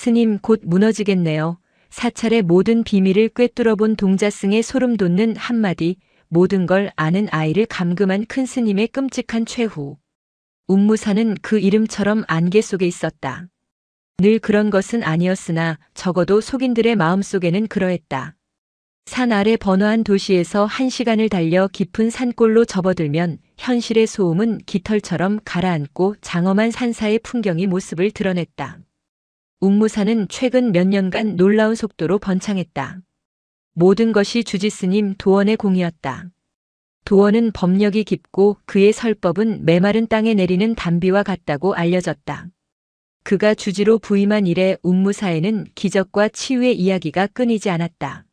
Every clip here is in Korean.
스님 곧 무너지겠네요. 사찰의 모든 비밀을 꿰뚫어본 동자승의 소름 돋는 한마디, 모든 걸 아는 아이를 감금한 큰 스님의 끔찍한 최후. 운무사는 그 이름처럼 안개 속에 있었다. 늘 그런 것은 아니었으나 적어도 속인들의 마음속에는 그러했다. 산 아래 번화한 도시에서 1시간을 달려 깊은 산골로 접어들면 현실의 소음은 깃털처럼 가라앉고 장엄한 산사의 풍경이 모습을 드러냈다. 운무사는 최근 몇 년간 놀라운 속도로 번창했다. 모든 것이 주지스님 도원의 공이었다. 도원은 법력이 깊고 그의 설법은 메마른 땅에 내리는 단비와 같다고 알려졌다. 그가 주지로 부임한 이래 운무사에는 기적과 치유의 이야기가 끊이지 않았다.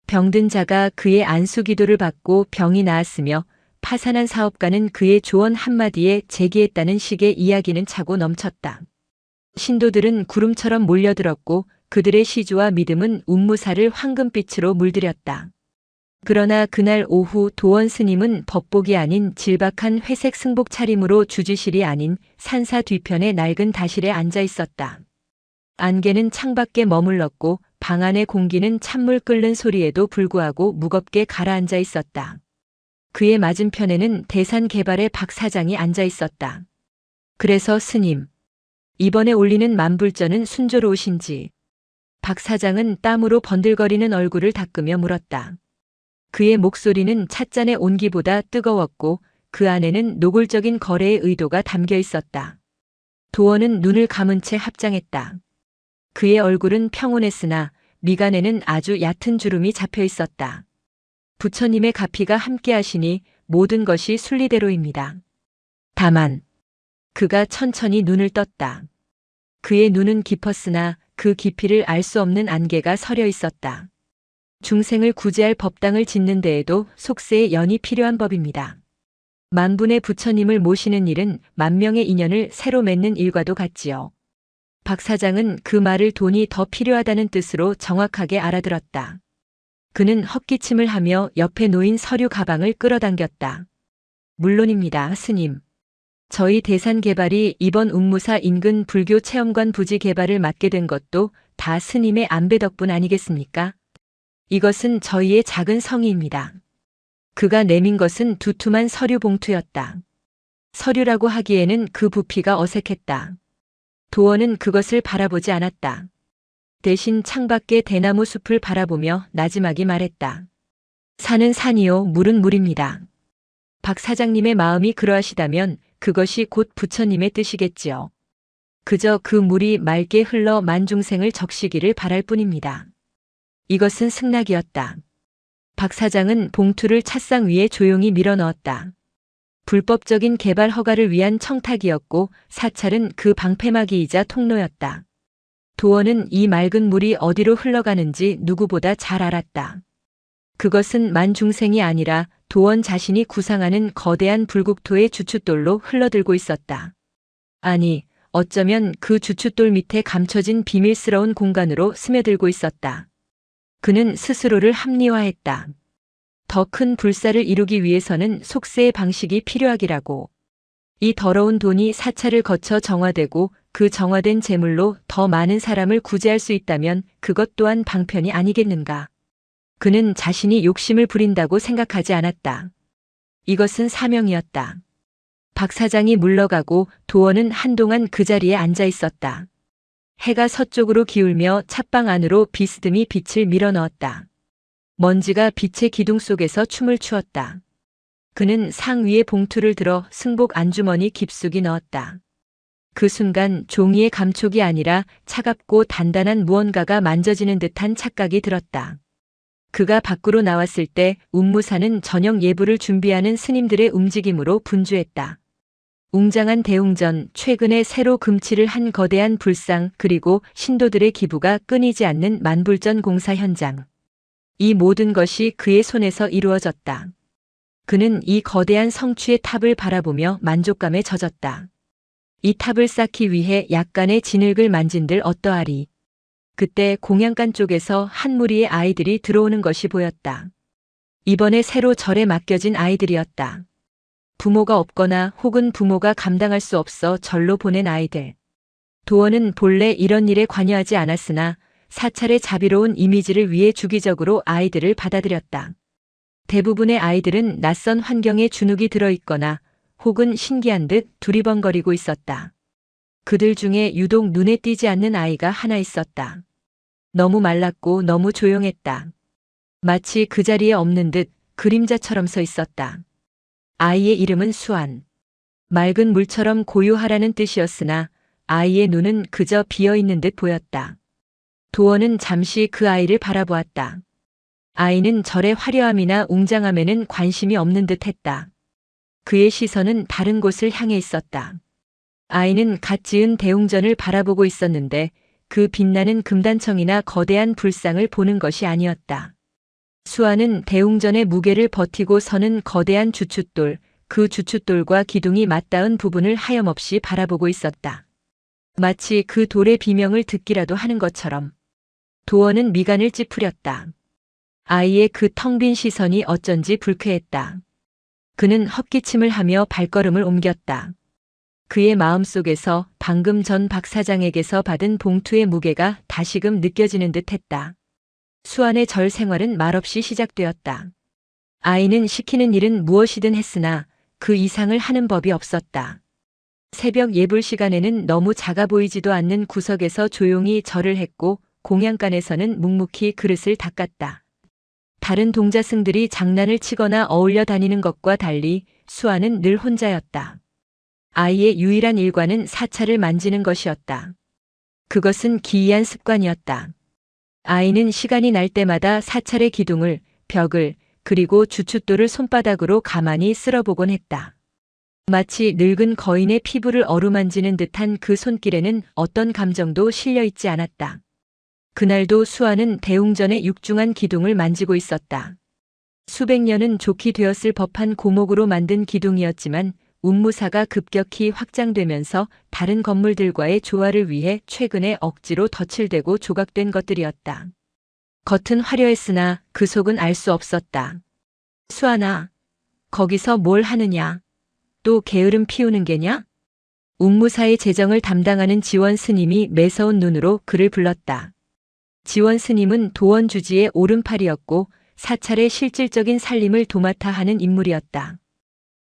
병든 자가 그의 안수 기도를 받고 병이 나았으며 파산한 사업가는 그의 조언 한마디에 재기했다는 식의 이야기는 차고 넘쳤다. 신도들은 구름처럼 몰려들었고 그들의 시주와 믿음은 운무사를 황금빛으로 물들였다. 그러나 그날 오후 도원 스님은 법복이 아닌 질박한 회색 승복 차림으로 주지실이 아닌 산사 뒤편의 낡은 다실에 앉아 있었다. 안개는 창밖에 머물렀고 방 안의 공기는 찬물 끓는 소리에도 불구하고 무겁게 가라앉아 있었다. 그의 맞은편에는 대산개발의 박 사장이 앉아 있었다. 그래서 스님, 이번에 올리는 만불전은 순조로우신지? 박 사장은 땀으로 번들거리는 얼굴을 닦으며 물었다. 그의 목소리는 찻잔의 온기보다 뜨거웠고 그 안에는 노골적인 거래의 의도가 담겨 있었다. 도원은 눈을 감은 채 합장했다. 그의 얼굴은 평온했으나 미간에는 아주 얕은 주름이 잡혀 있었다. 부처님의 가피가 함께하시니 모든 것이 순리대로입니다. 다만 그가 천천히 눈을 떴다. 그의 눈은 깊었으나 그 깊이를 알 수 없는 안개가 서려 있었다. 중생을 구제할 법당을 짓는 데에도 속세의 연이 필요한 법입니다. 만분의 부처님을 모시는 일은 만명의 인연을 새로 맺는 일과도 같지요. 박 사장은 그 말을 돈이 더 필요하다는 뜻으로 정확하게 알아들었다. 그는 헛기침을 하며 옆에 놓인 서류 가방을 끌어당겼다. 물론입니다, 스님. 저희 대산개발이 이번 운무사 인근 불교 체험관 부지 개발을 맡게 된 것도 다 스님의 안배 덕분 아니겠습니까? 이것은 저희의 작은 성의입니다. 그가 내민 것은 두툼한 서류 봉투였다. 서류라고 하기에는 그 부피가 어색했다. 도원은 그것을 바라보지 않았다. 대신 창밖의 대나무 숲을 바라보며 나지막이 말했다. 산은 산이요, 물은 물입니다. 박 사장님의 마음이 그러하시다면 그것이 곧 부처님의 뜻이겠지요. 그저 그 물이 맑게 흘러 만중생을 적시기를 바랄 뿐입니다. 이것은 승낙이었다. 박 사장은 봉투를 찻상 위에 조용히 밀어넣었다. 불법적인 개발 허가를 위한 청탁이었고 사찰은 그 방패막이이자 통로였다. 도원은 이 맑은 물이 어디로 흘러가는지 누구보다 잘 알았다. 그것은 만중생이 아니라 도원 자신이 구상하는 거대한 불국토의 주춧돌로 흘러들고 있었다. 아니, 어쩌면 그 주춧돌 밑에 감춰진 비밀스러운 공간으로 스며들고 있었다. 그는 스스로를 합리화했다. 더 큰 불사를 이루기 위해서는 속세의 방식이 필요하기라고. 이 더러운 돈이 사찰을 거쳐 정화되고 그 정화된 재물로 더 많은 사람을 구제할 수 있다면 그것 또한 방편이 아니겠는가. 그는 자신이 욕심을 부린다고 생각하지 않았다. 이것은 사명이었다. 박 사장이 물러가고 도원은 한동안 그 자리에 앉아 있었다. 해가 서쪽으로 기울며 찻방 안으로 비스듬히 빛을 밀어넣었다. 먼지가 빛의 기둥 속에서 춤을 추었다. 그는 상 위에 봉투를 들어 승복 안주머니 깊숙이 넣었다. 그 순간 종이의 감촉이 아니라 차갑고 단단한 무언가가 만져지는 듯한 착각이 들었다. 그가 밖으로 나왔을 때 운무사는 저녁 예불을 준비하는 스님들의 움직임으로 분주했다. 웅장한 대웅전, 최근에 새로 금칠을 한 거대한 불상, 그리고 신도들의 기부가 끊이지 않는 만불전 공사 현장. 이 모든 것이 그의 손에서 이루어졌다. 그는 이 거대한 성취의 탑을 바라보며 만족감에 젖었다. 이 탑을 쌓기 위해 약간의 진흙을 만진들 어떠하리. 그때 공양간 쪽에서 한 무리의 아이들이 들어오는 것이 보였다. 이번에 새로 절에 맡겨진 아이들이었다. 부모가 없거나 혹은 부모가 감당할 수 없어 절로 보낸 아이들. 도원은 본래 이런 일에 관여하지 않았으나 사찰의 자비로운 이미지를 위해 주기적으로 아이들을 받아들였다. 대부분의 아이들은 낯선 환경에 주눅이 들어있거나 혹은 신기한 듯 두리번거리고 있었다. 그들 중에 유독 눈에 띄지 않는 아이가 하나 있었다. 너무 말랐고 너무 조용했다. 마치 그 자리에 없는 듯 그림자처럼 서 있었다. 아이의 이름은 수안. 맑은 물처럼 고요하라는 뜻이었으나 아이의 눈은 그저 비어있는 듯 보였다. 도원은 잠시 그 아이를 바라보았다. 아이는 절의 화려함이나 웅장함에는 관심이 없는 듯 했다. 그의 시선은 다른 곳을 향해 있었다. 아이는 갓 지은 대웅전을 바라보고 있었는데 그 빛나는 금단청이나 거대한 불상을 보는 것이 아니었다. 수아는 대웅전의 무게를 버티고 서는 거대한 주춧돌, 그 주춧돌과 기둥이 맞닿은 부분을 하염없이 바라보고 있었다. 마치 그 돌의 비명을 듣기라도 하는 것처럼. 도원은 미간을 찌푸렸다. 아이의 그 텅 빈 시선이 어쩐지 불쾌했다. 그는 헛기침을 하며 발걸음을 옮겼다. 그의 마음속에서 방금 전 박 사장에게서 받은 봉투의 무게가 다시금 느껴지는 듯 했다. 수안의 절 생활은 말없이 시작되었다. 아이는 시키는 일은 무엇이든 했으나 그 이상을 하는 법이 없었다. 새벽 예불 시간에는 너무 작아 보이지도 않는 구석에서 조용히 절을 했고 공양간에서는 묵묵히 그릇을 닦았다. 다른 동자승들이 장난을 치거나 어울려 다니는 것과 달리 수아는 늘 혼자였다. 아이의 유일한 일과는 사찰을 만지는 것이었다. 그것은 기이한 습관이었다. 아이는 시간이 날 때마다 사찰의 기둥을, 벽을, 그리고 주춧돌을 손바닥으로 가만히 쓸어보곤 했다. 마치 늙은 거인의 피부를 어루만지는 듯한 그 손길에는 어떤 감정도 실려 있지 않았다. 그날도 수아는 대웅전의 육중한 기둥을 만지고 있었다. 수백 년은 좋게 되었을 법한 고목으로 만든 기둥이었지만 운무사가 급격히 확장되면서 다른 건물들과의 조화를 위해 최근에 억지로 덧칠되고 조각된 것들이었다. 겉은 화려했으나 그 속은 알 수 없었다. 수아나, 거기서 뭘 하느냐? 또 게으름 피우는 게냐? 운무사의 재정을 담당하는 지원 스님이 매서운 눈으로 그를 불렀다. 지원 스님은 도원 주지의 오른팔이었고 사찰의 실질적인 살림을 도맡아 하는 인물이었다.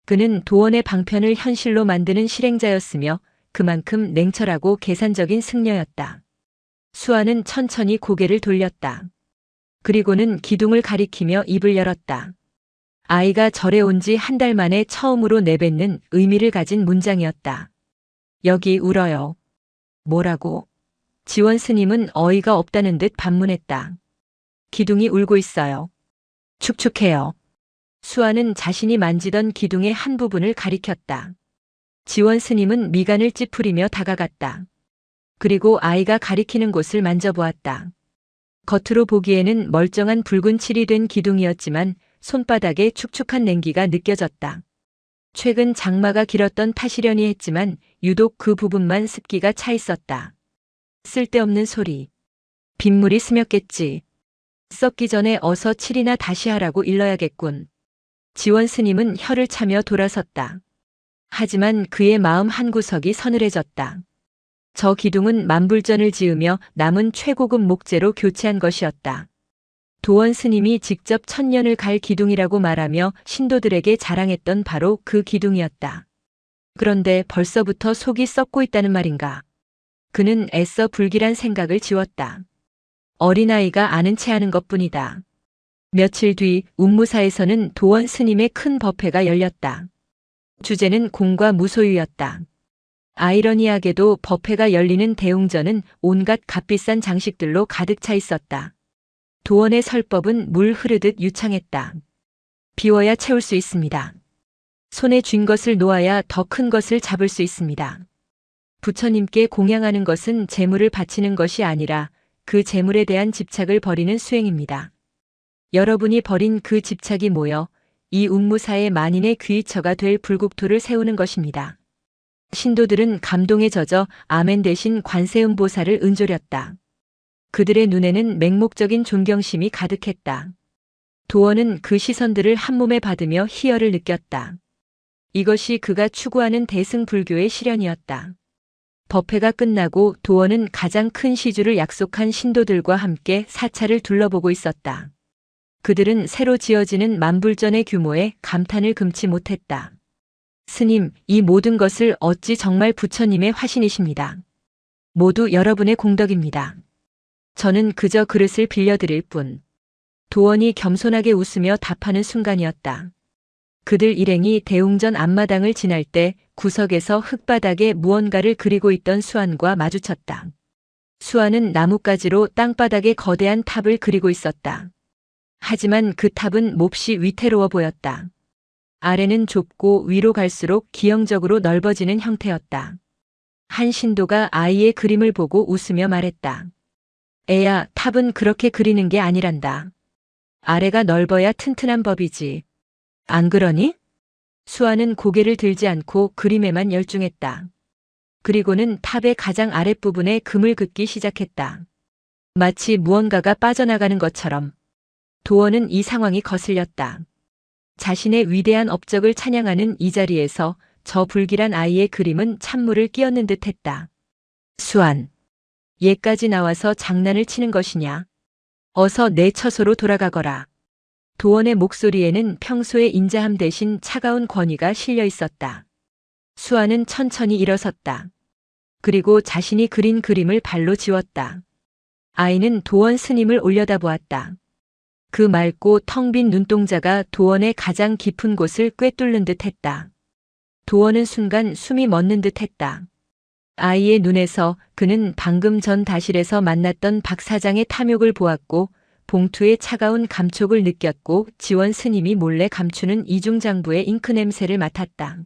그는 도원의 방편을 현실로 만드는 실행자였으며 그만큼 냉철하고 계산적인 승려였다. 수아는 천천히 고개를 돌렸다. 그리고는 기둥을 가리키며 입을 열었다. 아이가 절에 온 지 한 달 만에 처음으로 내뱉는 의미를 가진 문장이었다. 여기 울어요. 뭐라고? 지원 스님은 어이가 없다는 듯 반문했다. 기둥이 울고 있어요. 축축해요. 수아는 자신이 만지던 기둥의 한 부분을 가리켰다. 지원 스님은 미간을 찌푸리며 다가갔다. 그리고 아이가 가리키는 곳을 만져보았다. 겉으로 보기에는 멀쩡한 붉은 칠이 된 기둥이었지만 손바닥에 축축한 냉기가 느껴졌다. 최근 장마가 길었던 탓이려니 했지만 유독 그 부분만 습기가 차 있었다. 쓸데없는 소리. 빗물이 스몄겠지. 썩기 전에 어서 칠이나 다시 하라고 일러야겠군. 지원 스님은 혀를 차며 돌아섰다. 하지만 그의 마음 한구석이 서늘해졌다. 저 기둥은 만불전을 지으며 남은 최고급 목재로 교체한 것이었다. 도원 스님이 직접 천년을 갈 기둥이라고 말하며 신도들에게 자랑했던 바로 그 기둥이었다. 그런데 벌써부터 속이 썩고 있다는 말인가. 그는 애써 불길한 생각을 지웠다. 어린아이가 아는 체 하는 것뿐이다. 며칠 뒤 운무사에서는 도원 스님의 큰 법회가 열렸다. 주제는 공과 무소유였다. 아이러니하게도 법회가 열리는 대웅전은 온갖 값비싼 장식들로 가득 차 있었다. 도원의 설법은 물 흐르듯 유창했다. 비워야 채울 수 있습니다. 손에 쥔 것을 놓아야 더 큰 것을 잡을 수 있습니다. 부처님께 공양하는 것은 재물을 바치는 것이 아니라 그 재물에 대한 집착을 버리는 수행입니다. 여러분이 버린 그 집착이 모여 이 운무사의 만인의 귀처가 될 불국토를 세우는 것입니다. 신도들은 감동에 젖어 아멘 대신 관세음보살을 은조렸다. 그들의 눈에는 맹목적인 존경심이 가득했다. 도원은 그 시선들을 한몸에 받으며 희열을 느꼈다. 이것이 그가 추구하는 대승불교의 실현이었다. 법회가 끝나고 도원은 가장 큰 시주를 약속한 신도들과 함께 사찰을 둘러보고 있었다. 그들은 새로 지어지는 만불전의 규모에 감탄을 금치 못했다. 스님, 이 모든 것을 어찌 정말 부처님의 화신이십니다. 모두 여러분의 공덕입니다. 저는 그저 그릇을 빌려드릴 뿐. 도원이 겸손하게 웃으며 답하는 순간이었다. 그들 일행이 대웅전 앞마당을 지날 때 구석에서 흙바닥에 무언가를 그리고 있던 수안과 마주쳤다. 수안은 나뭇가지로 땅바닥에 거대한 탑을 그리고 있었다. 하지만 그 탑은 몹시 위태로워 보였다. 아래는 좁고 위로 갈수록 기형적으로 넓어지는 형태였다. 한 신도가 아이의 그림을 보고 웃으며 말했다. 애야, 탑은 그렇게 그리는 게 아니란다. 아래가 넓어야 튼튼한 법이지. 안 그러니? 수아는 고개를 들지 않고 그림에만 열중했다. 그리고는 탑의 가장 아랫부분에 금을 긋기 시작했다. 마치 무언가가 빠져나가는 것처럼. 도원은 이 상황이 거슬렸다. 자신의 위대한 업적을 찬양하는 이 자리에서 저 불길한 아이의 그림은 찬물을 끼얹는 듯했다. 수안, 얘까지 나와서 장난을 치는 것이냐? 어서 내 처소로 돌아가거라. 도원의 목소리에는 평소의 인자함 대신 차가운 권위가 실려 있었다. 수아는 천천히 일어섰다. 그리고 자신이 그린 그림을 발로 지웠다. 아이는 도원 스님을 올려다보았다. 그 맑고 텅 빈 눈동자가 도원의 가장 깊은 곳을 꿰뚫는 듯했다. 도원은 순간 숨이 멎는 듯했다. 아이의 눈에서 그는 방금 전 다실에서 만났던 박 사장의 탐욕을 보았고 봉투의 차가운 감촉을 느꼈고 지원 스님이 몰래 감추는 이중장부의 잉크 냄새를 맡았다.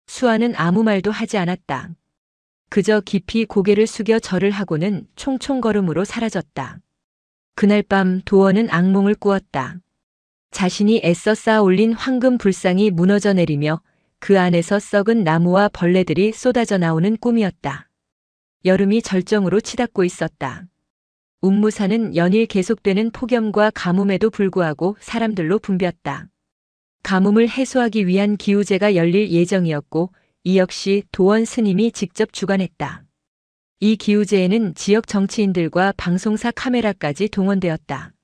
수아는 아무 말도 하지 않았다. 그저 깊이 고개를 숙여 절을 하고는 총총걸음으로 사라졌다. 그날 밤 도원은 악몽을 꾸었다. 자신이 애써 쌓아 올린 황금 불상이 무너져 내리며 그 안에서 썩은 나무와 벌레들이 쏟아져 나오는 꿈이었다. 여름이 절정으로 치닫고 있었다. 운무사는 연일 계속되는 폭염과 가뭄에도 불구하고 사람들로 붐볐다. 가뭄을 해소하기 위한 기우제가 열릴 예정이었고 이 역시 도원 스님이 직접 주관했다. 이 기우제에는 지역 정치인들과 방송사 카메라까지 동원되었다.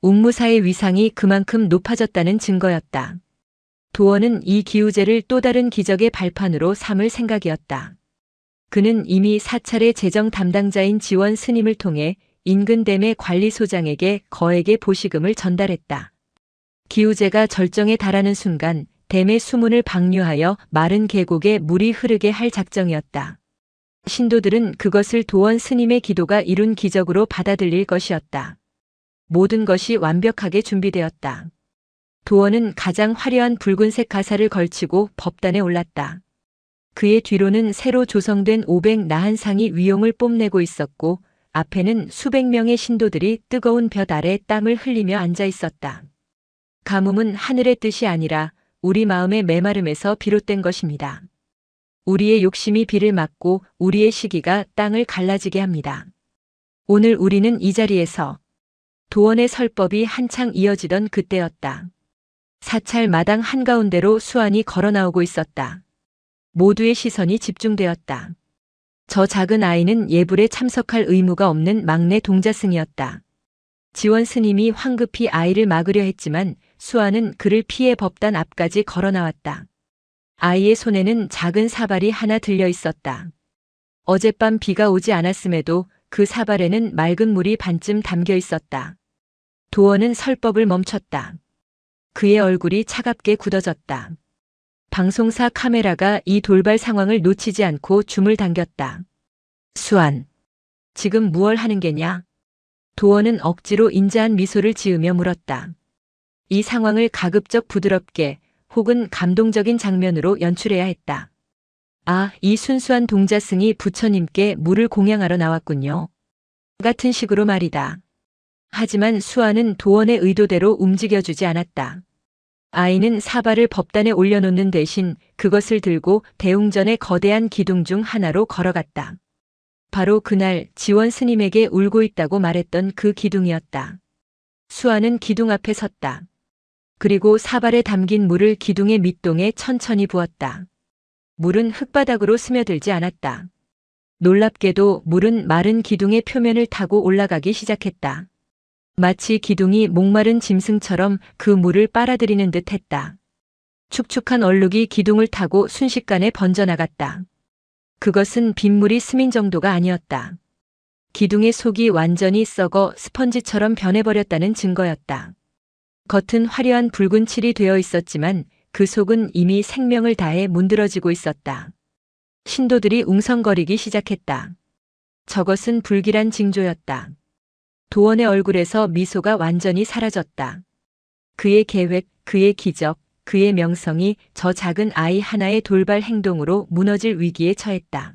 운무사의 위상이 그만큼 높아졌다는 증거였다. 도원은 이 기우제를 또 다른 기적의 발판으로 삼을 생각이었다. 그는 이미 사찰의 재정 담당자인 지원 스님을 통해 인근 댐의 관리소장에게 거액의 보시금을 전달했다. 기우제가 절정에 달하는 순간 댐의 수문을 방류하여 마른 계곡에 물이 흐르게 할 작정이었다. 신도들은 그것을 도원 스님의 기도가 이룬 기적으로 받아들일 것이었다. 모든 것이 완벽하게 준비되었다. 도원은 가장 화려한 붉은색 가사를 걸치고 법단에 올랐다. 그의 뒤로는 새로 조성된 500나한상이 위용을 뽐내고 있었고 앞에는 수백 명의 신도들이 뜨거운 볕 아래 땀을 흘리며 앉아 있었다. 가뭄은 하늘의 뜻이 아니라 우리 마음의 메마름에서 비롯된 것입니다. 우리의 욕심이 비를 막고 우리의 시기가 땅을 갈라지게 합니다. 오늘 우리는 이 자리에서 도원의 설법이 한창 이어지던 그때였다. 사찰 마당 한가운데로 수안이 걸어 나오고 있었다. 모두의 시선이 집중되었다. 저 작은 아이는 예불에 참석할 의무가 없는 막내 동자승이었다. 지원 스님이 황급히 아이를 막으려 했지만 수아는 그를 피해 법단 앞까지 걸어 나왔다. 아이의 손에는 작은 사발이 하나 들려 있었다. 어젯밤 비가 오지 않았음에도 그 사발에는 맑은 물이 반쯤 담겨 있었다. 도원은 설법을 멈췄다. 그의 얼굴이 차갑게 굳어졌다. 방송사 카메라가 이 돌발 상황을 놓치지 않고 줌을 당겼다. 수안, 지금 무얼 하는 게냐? 도원은 억지로 인자한 미소를 지으며 물었다. 이 상황을 가급적 부드럽게 혹은 감동적인 장면으로 연출해야 했다. 아, 이 순수한 동자승이 부처님께 물을 공양하러 나왔군요. 같은 식으로 말이다. 하지만 수아는 도원의 의도대로 움직여주지 않았다. 아이는 사발을 법단에 올려놓는 대신 그것을 들고 대웅전의 거대한 기둥 중 하나로 걸어갔다. 바로 그날 지원 스님에게 울고 있다고 말했던 그 기둥이었다. 수아는 기둥 앞에 섰다. 그리고 사발에 담긴 물을 기둥의 밑동에 천천히 부었다. 물은 흙바닥으로 스며들지 않았다. 놀랍게도 물은 마른 기둥의 표면을 타고 올라가기 시작했다. 마치 기둥이 목마른 짐승처럼 그 물을 빨아들이는 듯 했다. 축축한 얼룩이 기둥을 타고 순식간에 번져나갔다. 그것은 빗물이 스민 정도가 아니었다. 기둥의 속이 완전히 썩어 스펀지처럼 변해버렸다는 증거였다. 겉은 화려한 붉은 칠이 되어 있었지만 그 속은 이미 생명을 다해 문드러지고 있었다. 신도들이 웅성거리기 시작했다. 저것은 불길한 징조였다. 도원의 얼굴에서 미소가 완전히 사라졌다. 그의 계획, 그의 기적, 그의 명성이 저 작은 아이 하나의 돌발 행동으로 무너질 위기에 처했다.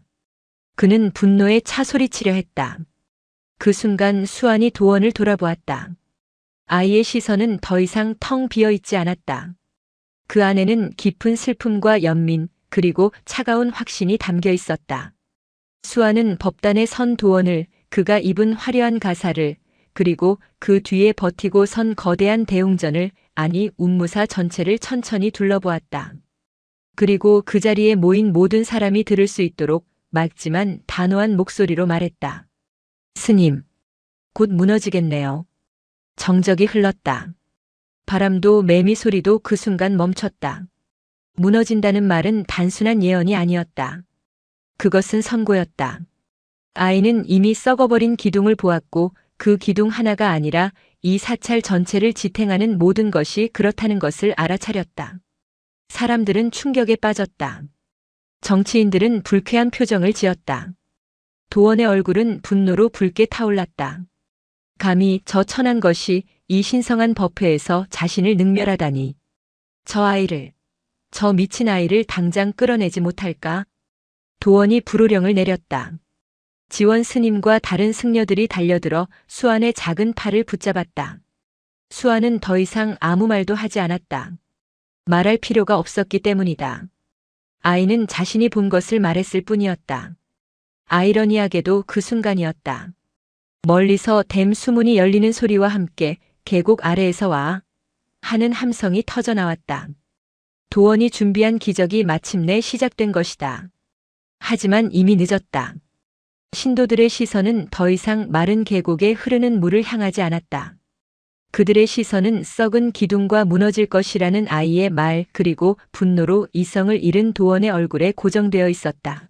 그는 분노에 차소리치려 했다. 그 순간 수완이 도원을 돌아보았다. 아이의 시선은 더 이상 텅 비어 있지 않았다. 그 안에는 깊은 슬픔과 연민, 그리고 차가운 확신이 담겨 있었다. 수아는 법단에 선 도원을, 그가 입은 화려한 가사를, 그리고 그 뒤에 버티고 선 거대한 대웅전을, 아니 운무사 전체를 천천히 둘러보았다. 그리고 그 자리에 모인 모든 사람이 들을 수 있도록 맑지만 단호한 목소리로 말했다. 스님, 곧 무너지겠네요. 정적이 흘렀다. 바람도 매미 소리도 그 순간 멈췄다. 무너진다는 말은 단순한 예언이 아니었다. 그것은 선고였다. 아이는 이미 썩어버린 기둥을 보았고 그 기둥 하나가 아니라 이 사찰 전체를 지탱하는 모든 것이 그렇다는 것을 알아차렸다. 사람들은 충격에 빠졌다. 정치인들은 불쾌한 표정을 지었다. 도원의 얼굴은 분노로 붉게 타올랐다. 감히 저 천한 것이 이 신성한 법회에서 자신을 능멸하다니. 저 미친 아이를 당장 끌어내지 못할까? 도원이 불호령을 내렸다. 지원 스님과 다른 승려들이 달려들어 수안의 작은 팔을 붙잡았다. 수안은 더 이상 아무 말도 하지 않았다. 말할 필요가 없었기 때문이다. 아이는 자신이 본 것을 말했을 뿐이었다. 아이러니하게도 그 순간이었다. 멀리서 댐 수문이 열리는 소리와 함께 계곡 아래에서 와 하는 함성이 터져 나왔다. 도원이 준비한 기적이 마침내 시작된 것이다. 하지만 이미 늦었다. 신도들의 시선은 더 이상 마른 계곡에 흐르는 물을 향하지 않았다. 그들의 시선은 썩은 기둥과 무너질 것이라는 아이의 말 그리고 분노로 이성을 잃은 도원의 얼굴에 고정되어 있었다.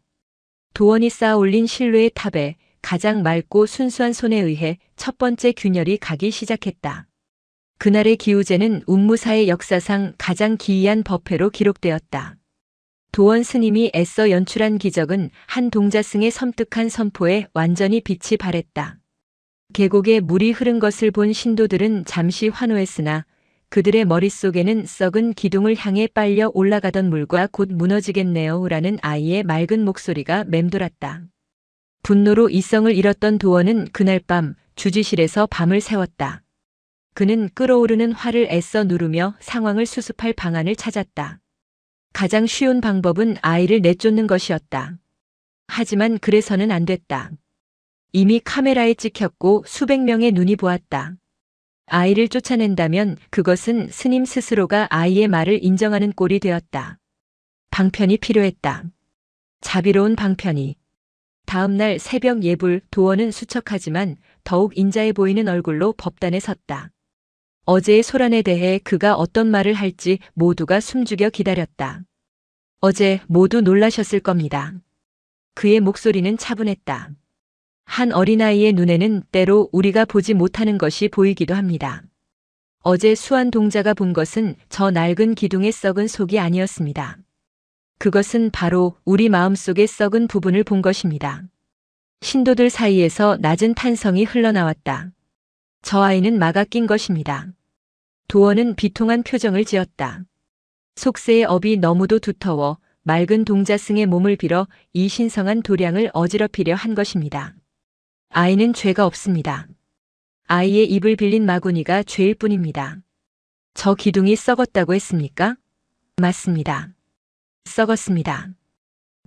도원이 쌓아 올린 신뢰의 탑에 가장 맑고 순수한 손에 의해 첫 번째 균열이 가기 시작했다. 그날의 기우제는 운무사의 역사상 가장 기이한 법회로 기록되었다. 도원 스님이 애써 연출한 기적은 한 동자승의 섬뜩한 선포에 완전히 빛이 발했다. 계곡에 물이 흐른 것을 본 신도들은 잠시 환호했으나 그들의 머릿속에는 썩은 기둥을 향해 빨려 올라가던 물과 곧 무너지겠네요라는 아이의 맑은 목소리가 맴돌았다. 분노로 이성을 잃었던 도원은 그날 밤 주지실에서 밤을 새웠다. 그는 끓어오르는 화를 애써 누르며 상황을 수습할 방안을 찾았다. 가장 쉬운 방법은 아이를 내쫓는 것이었다. 하지만 그래서는 안 됐다. 이미 카메라에 찍혔고 수백 명의 눈이 보았다. 아이를 쫓아낸다면 그것은 스님 스스로가 아이의 말을 인정하는 꼴이 되었다. 방편이 필요했다. 자비로운 방편이. 다음 날 새벽 예불 도원은 수척하지만 더욱 인자해 보이는 얼굴로 법단에 섰다. 어제의 소란에 대해 그가 어떤 말을 할지 모두가 숨죽여 기다렸다. 어제 모두 놀라셨을 겁니다. 그의 목소리는 차분했다. 한 어린아이의 눈에는 때로 우리가 보지 못하는 것이 보이기도 합니다. 어제 수완 동자가 본 것은 저 낡은 기둥의 썩은 속이 아니었습니다. 그것은 바로 우리 마음속의 썩은 부분을 본 것입니다. 신도들 사이에서 낮은 탄성이 흘러나왔다. 저 아이는 막아 낀 것입니다. 도원은 비통한 표정을 지었다. 속세의 업이 너무도 두터워 맑은 동자승의 몸을 빌어 이 신성한 도량을 어지럽히려 한 것입니다. 아이는 죄가 없습니다. 아이의 입을 빌린 마구니가 죄일 뿐입니다. 저 기둥이 썩었다고 했습니까? 맞습니다. 썩었습니다.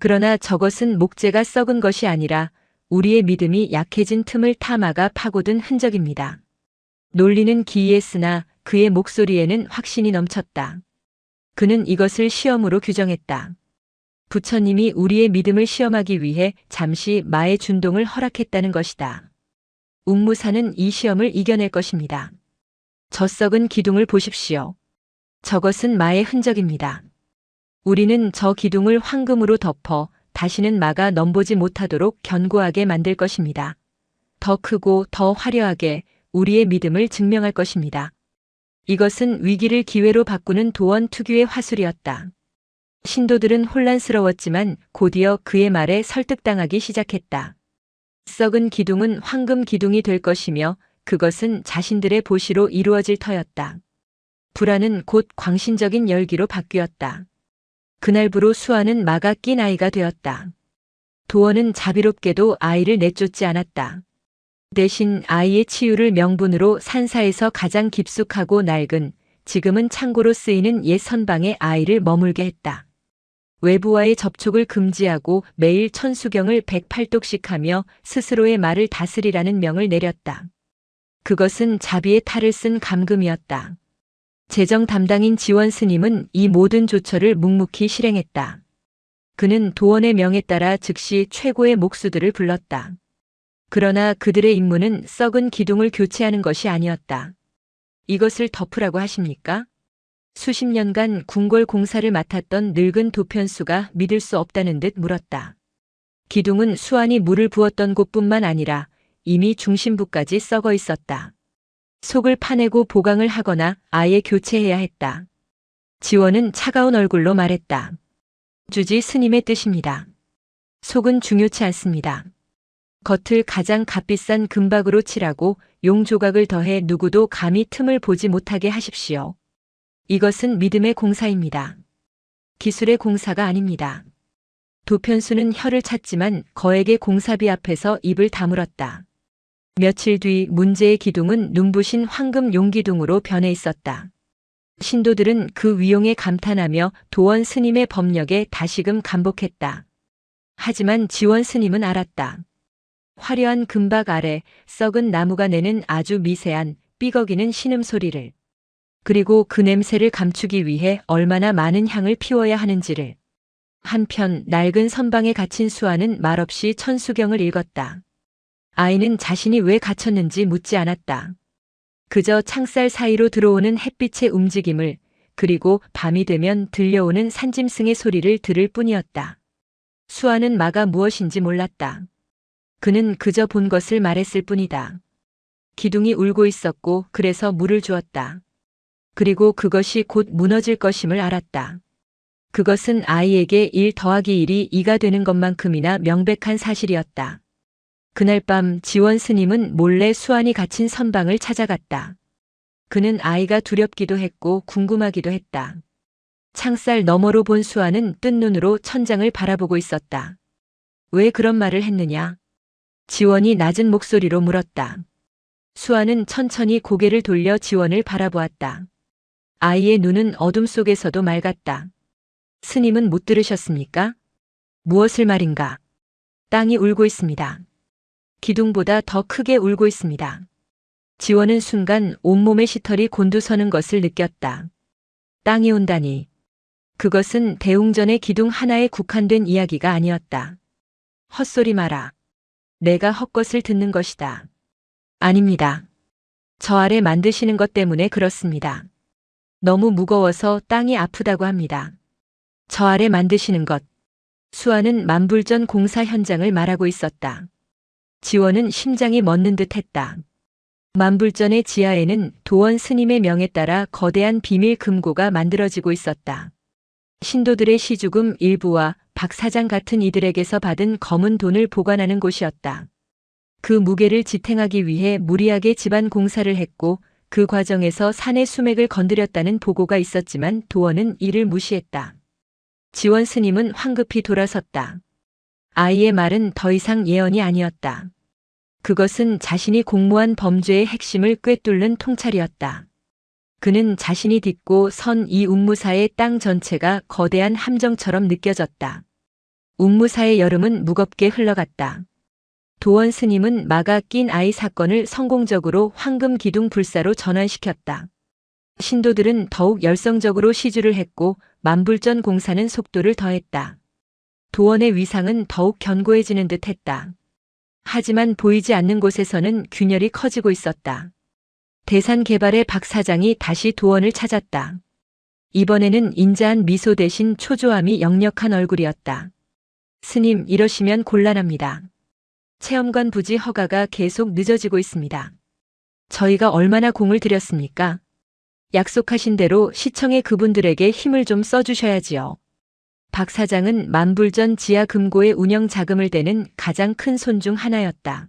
그러나 저것은 목재가 썩은 것이 아니라 우리의 믿음이 약해진 틈을 타마가 파고든 흔적입니다. 논리는 기이했으나 그의 목소리에는 확신이 넘쳤다. 그는 이것을 시험으로 규정했다. 부처님이 우리의 믿음을 시험하기 위해 잠시 마의 준동을 허락했다는 것이다. 웅무사는 이 시험을 이겨낼 것입니다. 저 썩은 기둥을 보십시오. 저것은 마의 흔적입니다. 우리는 저 기둥을 황금으로 덮어 다시는 마가 넘보지 못하도록 견고하게 만들 것입니다. 더 크고 더 화려하게 우리의 믿음을 증명할 것입니다. 이것은 위기를 기회로 바꾸는 도원 특유의 화술이었다. 신도들은 혼란스러웠지만 곧이어 그의 말에 설득당하기 시작했다. 썩은 기둥은 황금 기둥이 될 것이며 그것은 자신들의 보시로 이루어질 터였다. 불안은 곧 광신적인 열기로 바뀌었다. 그날부로 수아는 마가 낀 아이가 되었다. 도원은 자비롭게도 아이를 내쫓지 않았다. 대신 아이의 치유를 명분으로 산사에서 가장 깊숙하고 낡은, 지금은 창고로 쓰이는 옛 선방에 아이를 머물게 했다. 외부와의 접촉을 금지하고 매일 천수경을 108독씩 하며 스스로의 말을 다스리라는 명을 내렸다. 그것은 자비의 탈을 쓴 감금이었다. 재정 담당인 지원 스님은 이 모든 조처를 묵묵히 실행했다. 그는 도원의 명에 따라 즉시 최고의 목수들을 불렀다. 그러나 그들의 임무는 썩은 기둥을 교체하는 것이 아니었다. 이것을 덮으라고 하십니까? 수십 년간 궁궐 공사를 맡았던 늙은 도편수가 믿을 수 없다는 듯 물었다. 기둥은 수안이 물을 부었던 곳뿐만 아니라 이미 중심부까지 썩어 있었다. 속을 파내고 보강을 하거나 아예 교체해야 했다. 지원은 차가운 얼굴로 말했다. 주지 스님의 뜻입니다. 속은 중요치 않습니다. 겉을 가장 값비싼 금박으로 칠하고 용 조각을 더해 누구도 감히 틈을 보지 못하게 하십시오. 이것은 믿음의 공사입니다. 기술의 공사가 아닙니다. 도편수는 혀를 찼지만 거액의 공사비 앞에서 입을 다물었다. 며칠 뒤 문제의 기둥은 눈부신 황금 용기둥으로 변해 있었다. 신도들은 그 위용에 감탄하며 도원 스님의 법력에 다시금 감복했다. 하지만 지원 스님은 알았다. 화려한 금박 아래 썩은 나무가 내는 아주 미세한 삐걱이는 신음소리를, 그리고 그 냄새를 감추기 위해 얼마나 많은 향을 피워야 하는지를. 한편 낡은 선방에 갇힌 수아는 말없이 천수경을 읽었다. 아이는 자신이 왜 갇혔는지 묻지 않았다. 그저 창살 사이로 들어오는 햇빛의 움직임을, 그리고 밤이 되면 들려오는 산짐승의 소리를 들을 뿐이었다. 수아는 마가 무엇인지 몰랐다. 그는 그저 본 것을 말했을 뿐이다. 기둥이 울고 있었고 그래서 물을 주었다. 그리고 그것이 곧 무너질 것임을 알았다. 그것은 아이에게 1 더하기 1이 2가 되는 것만큼이나 명백한 사실이었다. 그날 밤 지원 스님은 몰래 수안이 갇힌 선방을 찾아갔다. 그는 아이가 두렵기도 했고 궁금하기도 했다. 창살 너머로 본 수안은 뜬 눈으로 천장을 바라보고 있었다. 왜 그런 말을 했느냐? 지원이 낮은 목소리로 물었다. 수아는 천천히 고개를 돌려 지원을 바라보았다. 아이의 눈은 어둠 속에서도 맑았다. 스님은 못 들으셨습니까? 무엇을 말인가? 땅이 울고 있습니다. 기둥보다 더 크게 울고 있습니다. 지원은 순간 온몸의 시털이 곤두서는 것을 느꼈다. 땅이 온다니. 그것은 대웅전의 기둥 하나에 국한된 이야기가 아니었다. 헛소리 마라. 내가 헛것을 듣는 것이다. 아닙니다. 저 아래 만드시는 것 때문에 그렇습니다. 너무 무거워서 땅이 아프다고 합니다. 저 아래 만드시는 것. 수아는 만불전 공사 현장을 말하고 있었다. 지원은 심장이 멎는 듯 했다. 만불전의 지하에는 도원 스님의 명에 따라 거대한 비밀 금고가 만들어지고 있었다. 신도들의 시주금 일부와 박 사장 같은 이들에게서 받은 검은 돈을 보관하는 곳이었다. 그 무게를 지탱하기 위해 무리하게 집안 공사를 했고 그 과정에서 산의 수맥을 건드렸다는 보고가 있었지만 도원은 이를 무시했다. 지원 스님은 황급히 돌아섰다. 아이의 말은 더 이상 예언이 아니었다. 그것은 자신이 공모한 범죄의 핵심을 꿰뚫는 통찰이었다. 그는 자신이 딛고 선 이 운무사의 땅 전체가 거대한 함정처럼 느껴졌다. 운무사의 여름은 무겁게 흘러갔다. 도원 스님은 마가 낀 아이 사건을 성공적으로 황금 기둥 불사로 전환시켰다. 신도들은 더욱 열성적으로 시주를 했고 만불전 공사는 속도를 더했다. 도원의 위상은 더욱 견고해지는 듯 했다. 하지만 보이지 않는 곳에서는 균열이 커지고 있었다. 대산 개발의 박 사장이 다시 도원을 찾았다. 이번에는 인자한 미소 대신 초조함이 역력한 얼굴이었다. 스님, 이러시면 곤란합니다. 체험관 부지 허가가 계속 늦어지고 있습니다. 저희가 얼마나 공을 들였습니까? 약속하신 대로 시청의 그분들에게 힘을 좀 써주셔야지요. 박 사장은 만불전 지하 금고의 운영 자금을 대는 가장 큰 손 중 하나였다.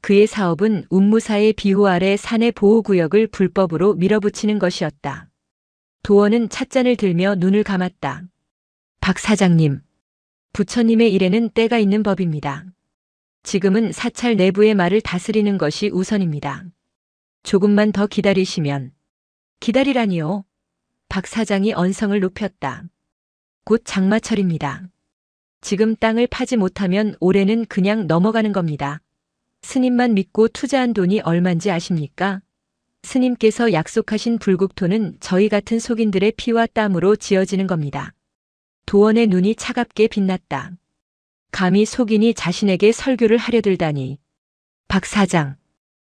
그의 사업은 운무사의 비호 아래 산해 보호구역을 불법으로 밀어붙이는 것이었다. 도원은 찻잔을 들며 눈을 감았다. 박 사장님, 부처님의 일에는 때가 있는 법입니다. 지금은 사찰 내부의 말을 다스리는 것이 우선입니다. 조금만 더 기다리시면. 기다리라니요. 박 사장이 언성을 높였다. 곧 장마철입니다. 지금 땅을 파지 못하면 올해는 그냥 넘어가는 겁니다. 스님만 믿고 투자한 돈이 얼만지 아십니까? 스님께서 약속하신 불국토는 저희 같은 속인들의 피와 땀으로 지어지는 겁니다. 도원의 눈이 차갑게 빛났다. 감히 속인이 자신에게 설교를 하려 들다니. 박 사장,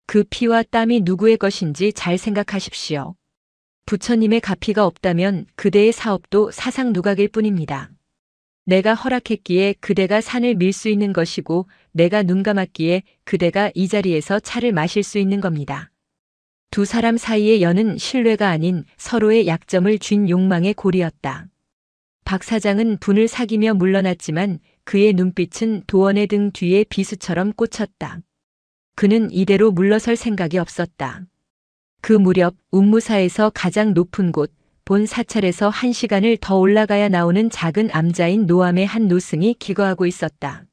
그 피와 땀이 누구의 것인지 잘 생각하십시오. 부처님의 가피가 없다면 그대의 사업도 사상 누각일 뿐입니다. 내가 허락했기에 그대가 산을 밀 수 있는 것이고 내가 눈 감았기에 그대가 이 자리에서 차를 마실 수 있는 겁니다. 두 사람 사이의 연은 신뢰가 아닌 서로의 약점을 쥔 욕망의 골이었다. 박 사장은 분을 사기며 물러났지만 그의 눈빛은 도원의 등 뒤에 비수처럼 꽂혔다. 그는 이대로 물러설 생각이 없었다. 그 무렵 운무사에서 가장 높은 곳, 본 사찰에서 1시간을 더 올라가야 나오는 작은 암자인 노암의 한 노승이 기거하고 있었다.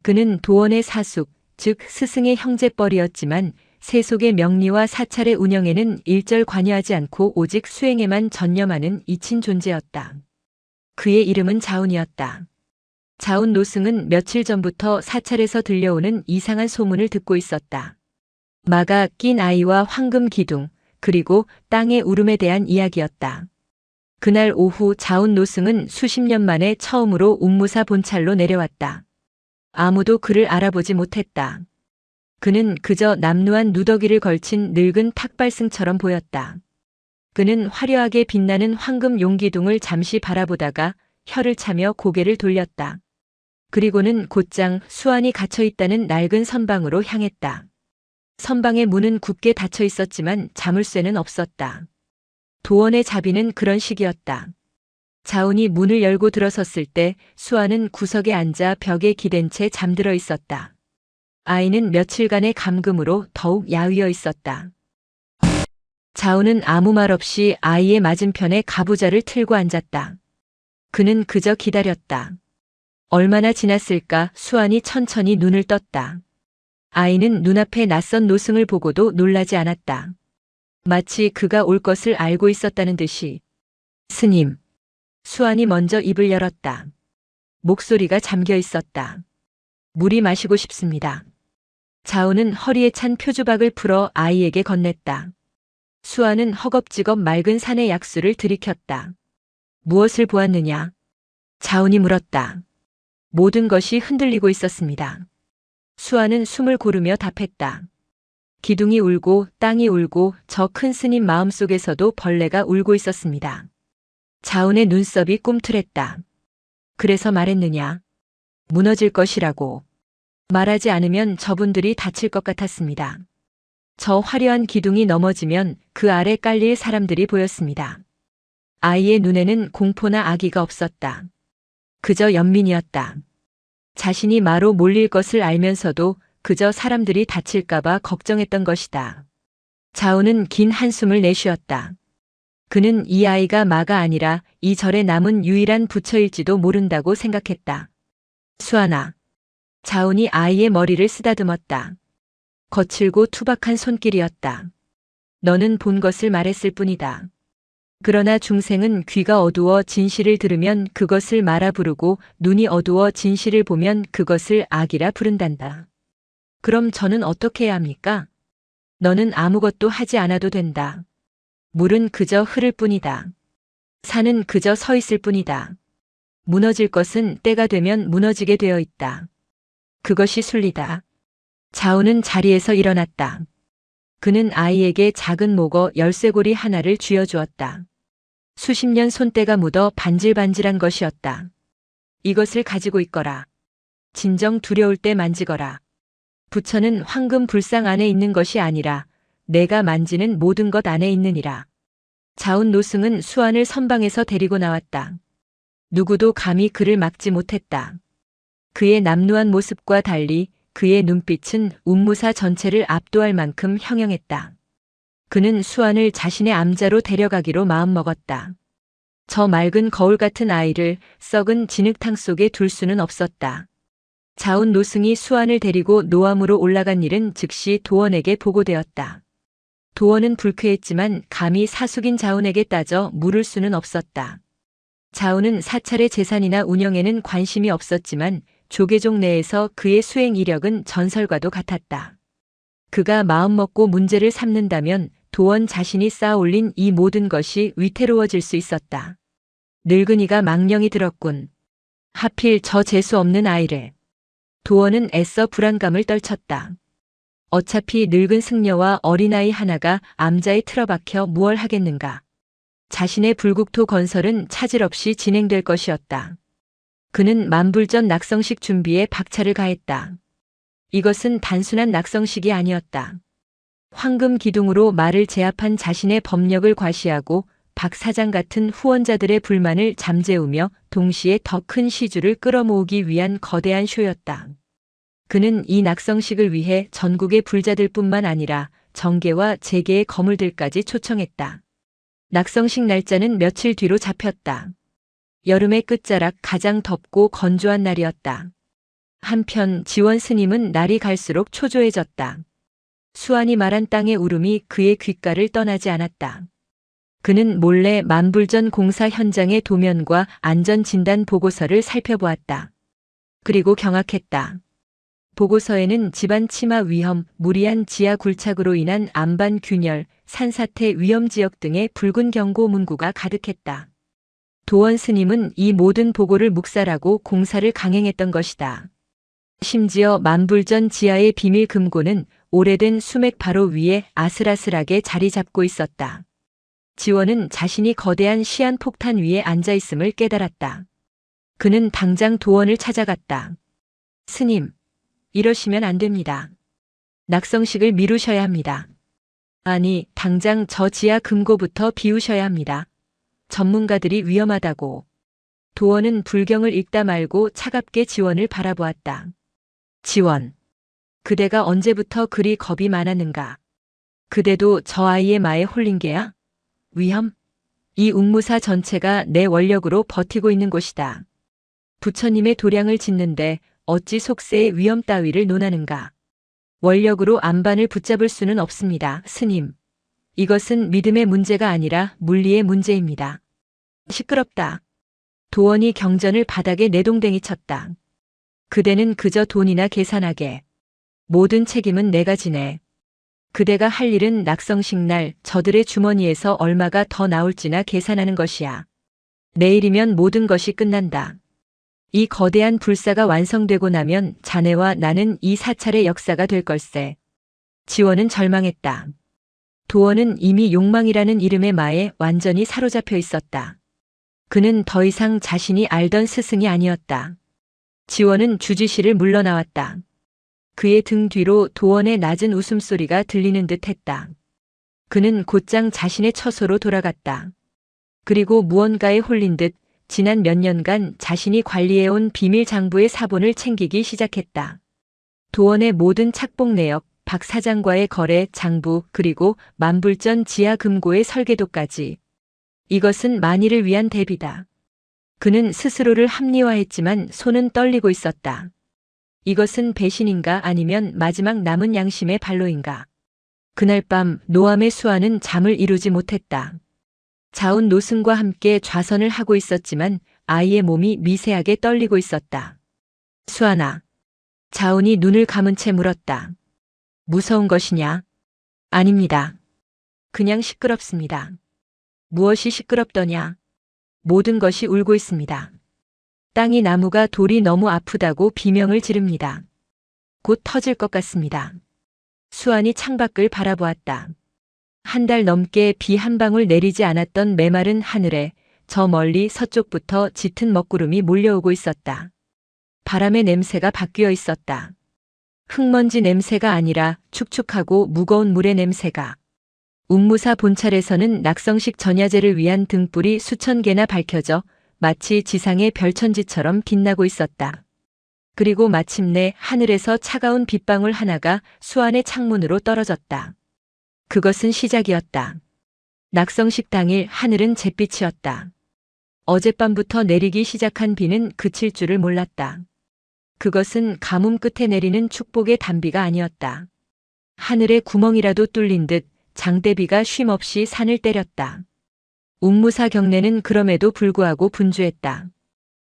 그는 도원의 사숙, 즉 스승의 형제뻘이었지만 세속의 명리와 사찰의 운영에는 일절 관여하지 않고 오직 수행에만 전념하는 이친 존재였다. 그의 이름은 자운이었다. 자운 노승은 며칠 전부터 사찰에서 들려오는 이상한 소문을 듣고 있었다. 마가 낀 아이와 황금 기둥, 그리고 땅의 울음에 대한 이야기였다. 그날 오후 자운 노승은 수십 년 만에 처음으로 운무사 본찰로 내려왔다. 아무도 그를 알아보지 못했다. 그는 그저 남루한 누더기를 걸친 늙은 탁발승처럼 보였다. 그는 화려하게 빛나는 황금 용기둥을 잠시 바라보다가 혀를 차며 고개를 돌렸다. 그리고는 곧장 수안이 갇혀 있다는 낡은 선방으로 향했다. 선방의 문은 굳게 닫혀 있었지만 자물쇠는 없었다. 도원의 자비는 그런 식이었다. 자운이 문을 열고 들어섰을 때 수아는 구석에 앉아 벽에 기댄 채 잠들어 있었다. 아이는 며칠간의 감금으로 더욱 야위어 있었다. 자운은 아무 말 없이 아이의 맞은편에 가부좌를 틀고 앉았다. 그는 그저 기다렸다. 얼마나 지났을까 수안이 천천히 눈을 떴다. 아이는 눈앞에 낯선 노승을 보고도 놀라지 않았다. 마치 그가 올 것을 알고 있었다는 듯이. 스님. 수안이 먼저 입을 열었다. 목소리가 잠겨 있었다. 물이 마시고 싶습니다. 자운은 허리에 찬 표주박을 풀어 아이에게 건넸다. 수안은 허겁지겁 맑은 산의 약수를 들이켰다. 무엇을 보았느냐? 자운이 물었다. 모든 것이 흔들리고 있었습니다. 수아는 숨을 고르며 답했다. 기둥이 울고 땅이 울고 저 큰 스님 마음속에서도 벌레가 울고 있었습니다. 자운의 눈썹이 꿈틀했다. 그래서 말했느냐? 무너질 것이라고. 말하지 않으면 저분들이 다칠 것 같았습니다. 저 화려한 기둥이 넘어지면 그 아래 깔릴 사람들이 보였습니다. 아이의 눈에는 공포나 악의가 없었다. 그저 연민이었다. 자신이 마로 몰릴 것을 알면서도 그저 사람들이 다칠까봐 걱정했던 것이다. 자운은 긴 한숨을 내쉬었다. 그는 이 아이가 마가 아니라 이 절에 남은 유일한 부처일지도 모른다고 생각했다. 수아나. 자운이 아이의 머리를 쓰다듬었다. 거칠고 투박한 손길이었다. 너는 본 것을 말했을 뿐이다. 그러나 중생은 귀가 어두워 진실을 들으면 그것을 말아 부르고 눈이 어두워 진실을 보면 그것을 악이라 부른단다. 그럼 저는 어떻게 해야 합니까? 너는 아무것도 하지 않아도 된다. 물은 그저 흐를 뿐이다. 산은 그저 서 있을 뿐이다. 무너질 것은 때가 되면 무너지게 되어 있다. 그것이 순리다. 자우는 자리에서 일어났다. 그는 아이에게 작은 목어 열쇠고리 하나를 쥐어주었다. 수십 년 손때가 묻어 반질반질한 것이었다. 이것을 가지고 있거라. 진정 두려울 때 만지거라. 부처는 황금 불상 안에 있는 것이 아니라 내가 만지는 모든 것 안에 있느니라. 자운 노승은 수안을 선방에서 데리고 나왔다. 누구도 감히 그를 막지 못했다. 그의 남루한 모습과 달리 그의 눈빛은 운무사 전체를 압도할 만큼 형형했다. 그는 수안을 자신의 암자로 데려가기로 마음먹었다. 저 맑은 거울 같은 아이를 썩은 진흙탕 속에 둘 수는 없었다. 자운 노승이 수안을 데리고 노암으로 올라간 일은 즉시 도원에게 보고되었다. 도원은 불쾌했지만 감히 사숙인 자운에게 따져 물을 수는 없었다. 자운은 사찰의 재산이나 운영에는 관심이 없었지만 조계종 내에서 그의 수행 이력은 전설과도 같았다. 그가 마음먹고 문제를 삼는다면 도원 자신이 쌓아올린 이 모든 것이 위태로워질 수 있었다. 늙은이가 망령이 들었군. 하필 저 재수 없는 아이를. 도원은 애써 불안감을 떨쳤다. 어차피 늙은 승려와 어린아이 하나가 암자에 틀어박혀 무얼 하겠는가. 자신의 불국토 건설은 차질 없이 진행될 것이었다. 그는 만불전 낙성식 준비에 박차를 가했다. 이것은 단순한 낙성식이 아니었다. 황금 기둥으로 말을 제압한 자신의 법력을 과시하고 박 사장 같은 후원자들의 불만을 잠재우며 동시에 더 큰 시주를 끌어모으기 위한 거대한 쇼였다. 그는 이 낙성식을 위해 전국의 불자들뿐만 아니라 정계와 재계의 거물들까지 초청했다. 낙성식 날짜는 며칠 뒤로 잡혔다. 여름의 끝자락 가장 덥고 건조한 날이었다. 한편 지원 스님은 날이 갈수록 초조해졌다. 수안이 말한 땅의 울음이 그의 귓가를 떠나지 않았다. 그는 몰래 만불전 공사 현장의 도면과 안전진단 보고서를 살펴보았다. 그리고 경악했다. 보고서에는 집안 침하 위험, 무리한 지하 굴착으로 인한 안반 균열, 산사태 위험 지역 등의 붉은 경고 문구가 가득했다. 도원 스님은 이 모든 보고를 묵살하고 공사를 강행했던 것이다. 심지어 만불전 지하의 비밀 금고는 오래된 수맥 바로 위에 아슬아슬하게 자리 잡고 있었다. 지원은 자신이 거대한 시한 폭탄 위에 앉아 있음을 깨달았다. 그는 당장 도원을 찾아갔다. 스님, 이러시면 안 됩니다. 낙성식을 미루셔야 합니다. 아니, 당장 저 지하 금고부터 비우셔야 합니다. 전문가들이 위험하다고. 도원은 불경을 읽다 말고 차갑게 지원을 바라보았다. 지원. 그대가 언제부터 그리 겁이 많았는가? 그대도 저 아이의 마에 홀린 게야? 위험? 이 운무사 전체가 내 원력으로 버티고 있는 곳이다. 부처님의 도량을 짓는데 어찌 속세의 위험 따위를 논하는가? 원력으로 안반을 붙잡을 수는 없습니다, 스님. 이것은 믿음의 문제가 아니라 물리의 문제입니다. 시끄럽다. 도원이 경전을 바닥에 내동댕이 쳤다. 그대는 그저 돈이나 계산하게. 모든 책임은 내가 지네. 그대가 할 일은 낙성식 날 저들의 주머니에서 얼마가 더 나올지나 계산하는 것이야. 내일이면 모든 것이 끝난다. 이 거대한 불사가 완성되고 나면 자네와 나는 이 사찰의 역사가 될 걸세. 지원은 절망했다. 도원은 이미 욕망이라는 이름의 마에 완전히 사로잡혀 있었다. 그는 더 이상 자신이 알던 스승이 아니었다. 지원은 주지시를 물러나왔다. 그의 등 뒤로 도원의 낮은 웃음소리가 들리는 듯 했다. 그는 곧장 자신의 처소로 돌아갔다. 그리고 무언가에 홀린 듯 지난 몇 년간 자신이 관리해온 비밀 장부의 사본을 챙기기 시작했다. 도원의 모든 착복 내역, 박 사장과의 거래, 장부, 그리고 만불전 지하 금고의 설계도까지. 이것은 만일을 위한 대비다. 그는 스스로를 합리화했지만 손은 떨리고 있었다. 이것은 배신인가 아니면 마지막 남은 양심의 발로인가. 그날 밤 노암의 수아는 잠을 이루지 못했다. 자운 노승과 함께 좌선을 하고 있었지만 아이의 몸이 미세하게 떨리고 있었다. 수아나. 자운이 눈을 감은 채 물었다. 무서운 것이냐? 아닙니다. 그냥 시끄럽습니다. 무엇이 시끄럽더냐? 모든 것이 울고 있습니다. 땅이 나무가 돌이 너무 아프다고 비명을 지릅니다. 곧 터질 것 같습니다. 수환이 창밖을 바라보았다. 한 달 넘게 비 한 방울 내리지 않았던 메마른 하늘에 저 멀리 서쪽부터 짙은 먹구름이 몰려오고 있었다. 바람의 냄새가 바뀌어 있었다. 흙먼지 냄새가 아니라 축축하고 무거운 물의 냄새가. 운무사 본찰에서는 낙성식 전야제를 위한 등불이 수천 개나 밝혀져 마치 지상의 별천지처럼 빛나고 있었다. 그리고 마침내 하늘에서 차가운 빗방울 하나가 수안의 창문으로 떨어졌다. 그것은 시작이었다. 낙성식 당일 하늘은 잿빛이었다. 어젯밤부터 내리기 시작한 비는 그칠 줄을 몰랐다. 그것은 가뭄 끝에 내리는 축복의 단비가 아니었다. 하늘에 구멍이라도 뚫린 듯 장대비가 쉼없이 산을 때렸다. 운무사 경내는 그럼에도 불구하고 분주했다.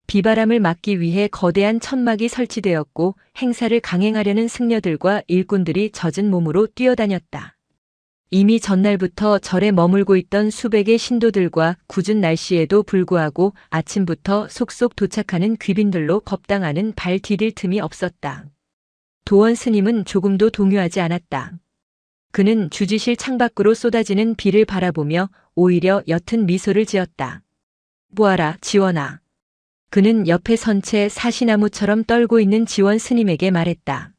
비바람을 막기 위해 거대한 천막이 설치되었고 행사를 강행하려는 승려들과 일꾼들이 젖은 몸으로 뛰어다녔다. 이미 전날부터 절에 머물고 있던 수백의 신도들과 궂은 날씨에도 불구하고 아침부터 속속 도착하는 귀빈들로 겁당하는 발 디딜 틈이 없었다. 도원 스님은 조금도 동요하지 않았다. 그는 주지실 창밖으로 쏟아지는 비를 바라보며 오히려 옅은 미소를 지었다. 보아라, 지원아. 그는 옆에 선 채 사시나무처럼 떨고 있는 지원 스님에게 말했다.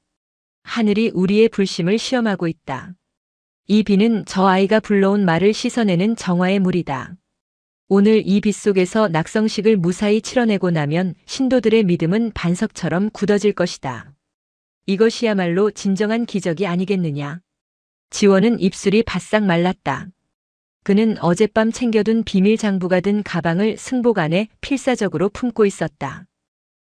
하늘이 우리의 불심을 시험하고 있다. 이 비는 저 아이가 불러온 말을 씻어내는 정화의 물이다. 오늘 이 비 속에서 낙성식을 무사히 치러내고 나면 신도들의 믿음은 반석처럼 굳어질 것이다. 이것이야말로 진정한 기적이 아니겠느냐. 지원은 입술이 바싹 말랐다. 그는 어젯밤 챙겨둔 비밀 장부가 든 가방을 승복 안에 필사적으로 품고 있었다.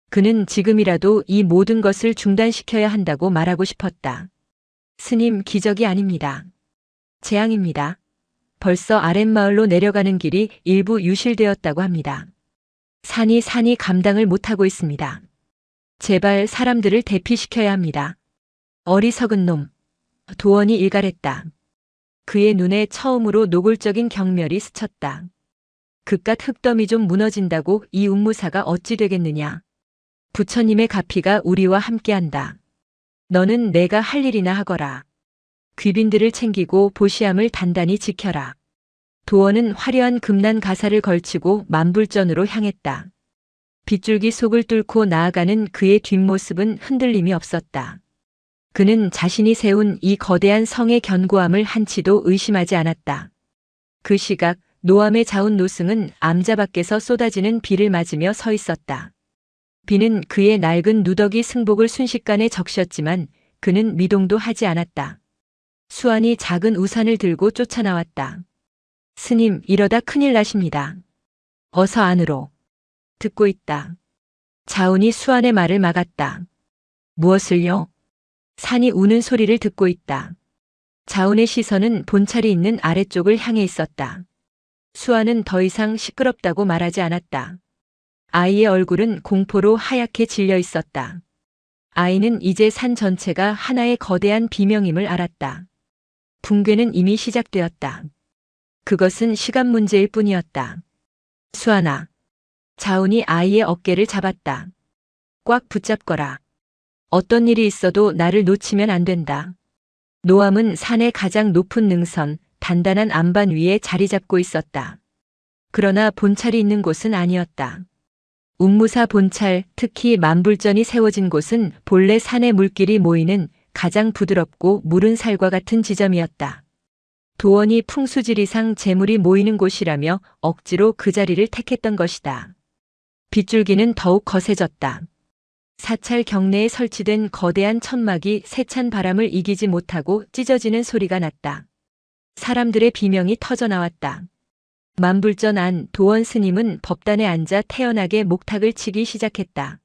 그는 지금이라도 이 모든 것을 중단시켜야 한다고 말하고 싶었다. 스님, 기적이 아닙니다. 재앙입니다. 벌써 아랫마을로 내려가는 길이 일부 유실되었다고 합니다. 산이 감당을 못하고 있습니다. 제발 사람들을 대피시켜야 합니다. 어리석은 놈. 도원이 일갈했다. 그의 눈에 처음으로 노골적인 경멸이 스쳤다. 그깟 흙더미 좀 무너진다고 이 운무사가 어찌 되겠느냐. 부처님의 가피가 우리와 함께한다. 너는 내가 할 일이나 하거라. 귀빈들을 챙기고 보시함을 단단히 지켜라. 도원은 화려한 금난 가사를 걸치고 만불전으로 향했다. 빗줄기 속을 뚫고 나아가는 그의 뒷모습은 흔들림이 없었다. 그는 자신이 세운 이 거대한 성의 견고함을 한치도 의심하지 않았다. 그 시각 노암에 자운 노승은 암자 밖에서 쏟아지는 비를 맞으며 서 있었다. 비는 그의 낡은 누더기 승복을 순식간에 적셨지만 그는 미동도 하지 않았다. 수안이 작은 우산을 들고 쫓아나왔다. 스님, 이러다 큰일 나십니다. 어서 안으로. 듣고 있다. 자운이 수안의 말을 막았다. 무엇을요? 산이 우는 소리를 듣고 있다. 자운의 시선은 본찰이 있는 아래쪽을 향해 있었다. 수아는 더 이상 시끄럽다고 말하지 않았다. 아이의 얼굴은 공포로 하얗게 질려 있었다. 아이는 이제 산 전체가 하나의 거대한 비명임을 알았다. 붕괴는 이미 시작되었다. 그것은 시간 문제일 뿐이었다. 수아나. 자운이 아이의 어깨를 잡았다. 꽉 붙잡거라. 어떤 일이 있어도 나를 놓치면 안 된다. 노암은 산의 가장 높은 능선, 단단한 안반 위에 자리 잡고 있었다. 그러나 본찰이 있는 곳은 아니었다. 운무사 본찰, 특히 만불전이 세워진 곳은 본래 산의 물길이 모이는 가장 부드럽고 무른 살과 같은 지점이었다. 도원이 풍수지리상 재물이 모이는 곳이라며 억지로 그 자리를 택했던 것이다. 빗줄기는 더욱 거세졌다. 사찰 경내에 설치된 거대한 천막이 세찬 바람을 이기지 못하고 찢어지는 소리가 났다. 사람들의 비명이 터져나왔다. 만불전 안 도원 스님은 법단에 앉아 태연하게 목탁을 치기 시작했다.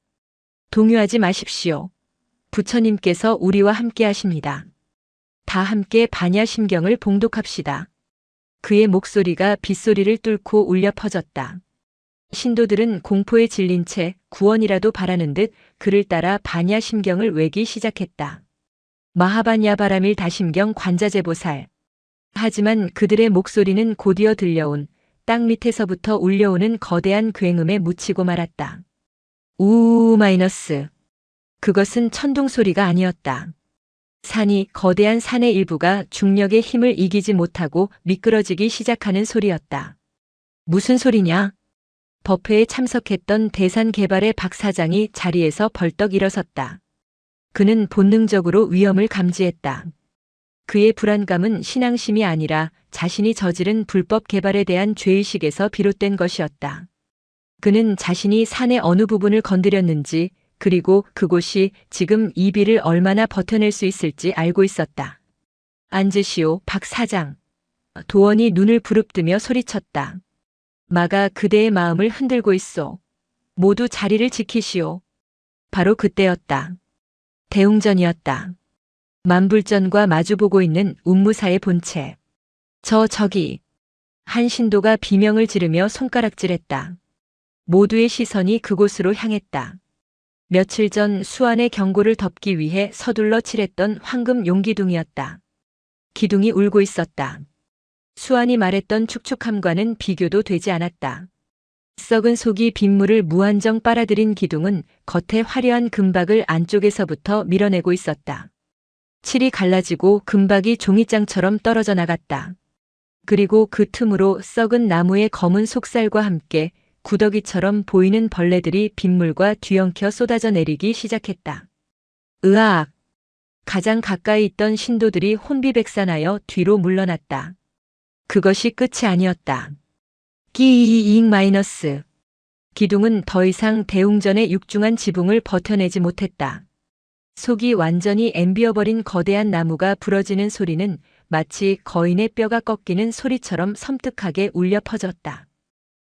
동요하지 마십시오. 부처님께서 우리와 함께 하십니다. 다 함께 반야심경을 봉독합시다. 그의 목소리가 빗소리를 뚫고 울려 퍼졌다. 신도들은 공포에 질린 채 구원이라도 바라는 듯 그를 따라 반야심경을 외기 시작했다. 마하반야바라밀 다심경 관자재보살. 하지만 그들의 목소리는 곧이어 들려온 땅 밑에서부터 울려오는 거대한 굉음에 묻히고 말았다. 우우우 마이너스. 그것은 천둥 소리가 아니었다. 거대한 산의 일부가 중력의 힘을 이기지 못하고 미끄러지기 시작하는 소리였다. 무슨 소리냐? 법회에 참석했던 대산개발의 박 사장이 자리에서 벌떡 일어섰다. 그는 본능적으로 위험을 감지했다. 그의 불안감은 신앙심이 아니라 자신이 저지른 불법 개발에 대한 죄의식에서 비롯된 것이었다. 그는 자신이 산의 어느 부분을 건드렸는지, 그리고 그곳이 지금 이 비를 얼마나 버텨낼 수 있을지 알고 있었다. 앉으시오, 박 사장. 도원이 눈을 부릅뜨며 소리쳤다. 마가 그대의 마음을 흔들고 있소. 모두 자리를 지키시오. 바로 그때였다. 대웅전이었다. 만불전과 마주보고 있는 운무사의 본체. 저기. 한 신도가 비명을 지르며 손가락질했다. 모두의 시선이 그곳으로 향했다. 며칠 전 수안의 경고를 덮기 위해 서둘러 칠했던 황금 용기둥이었다. 기둥이 울고 있었다. 수안이 말했던 축축함과는 비교도 되지 않았다. 썩은 속이 빗물을 무한정 빨아들인 기둥은 겉에 화려한 금박을 안쪽에서부터 밀어내고 있었다. 칠이 갈라지고 금박이 종이장처럼 떨어져 나갔다. 그리고 그 틈으로 썩은 나무의 검은 속살과 함께 구더기처럼 보이는 벌레들이 빗물과 뒤엉켜 쏟아져 내리기 시작했다. 으악! 가장 가까이 있던 신도들이 혼비백산하여 뒤로 물러났다. 그것이 끝이 아니었다. 끼이잉 마이너스. 기둥은 더 이상 대웅전의 육중한 지붕을 버텨내지 못했다. 속이 완전히 엠비어버린 거대한 나무가 부러지는 소리는 마치 거인의 뼈가 꺾이는 소리처럼 섬뜩하게 울려 퍼졌다.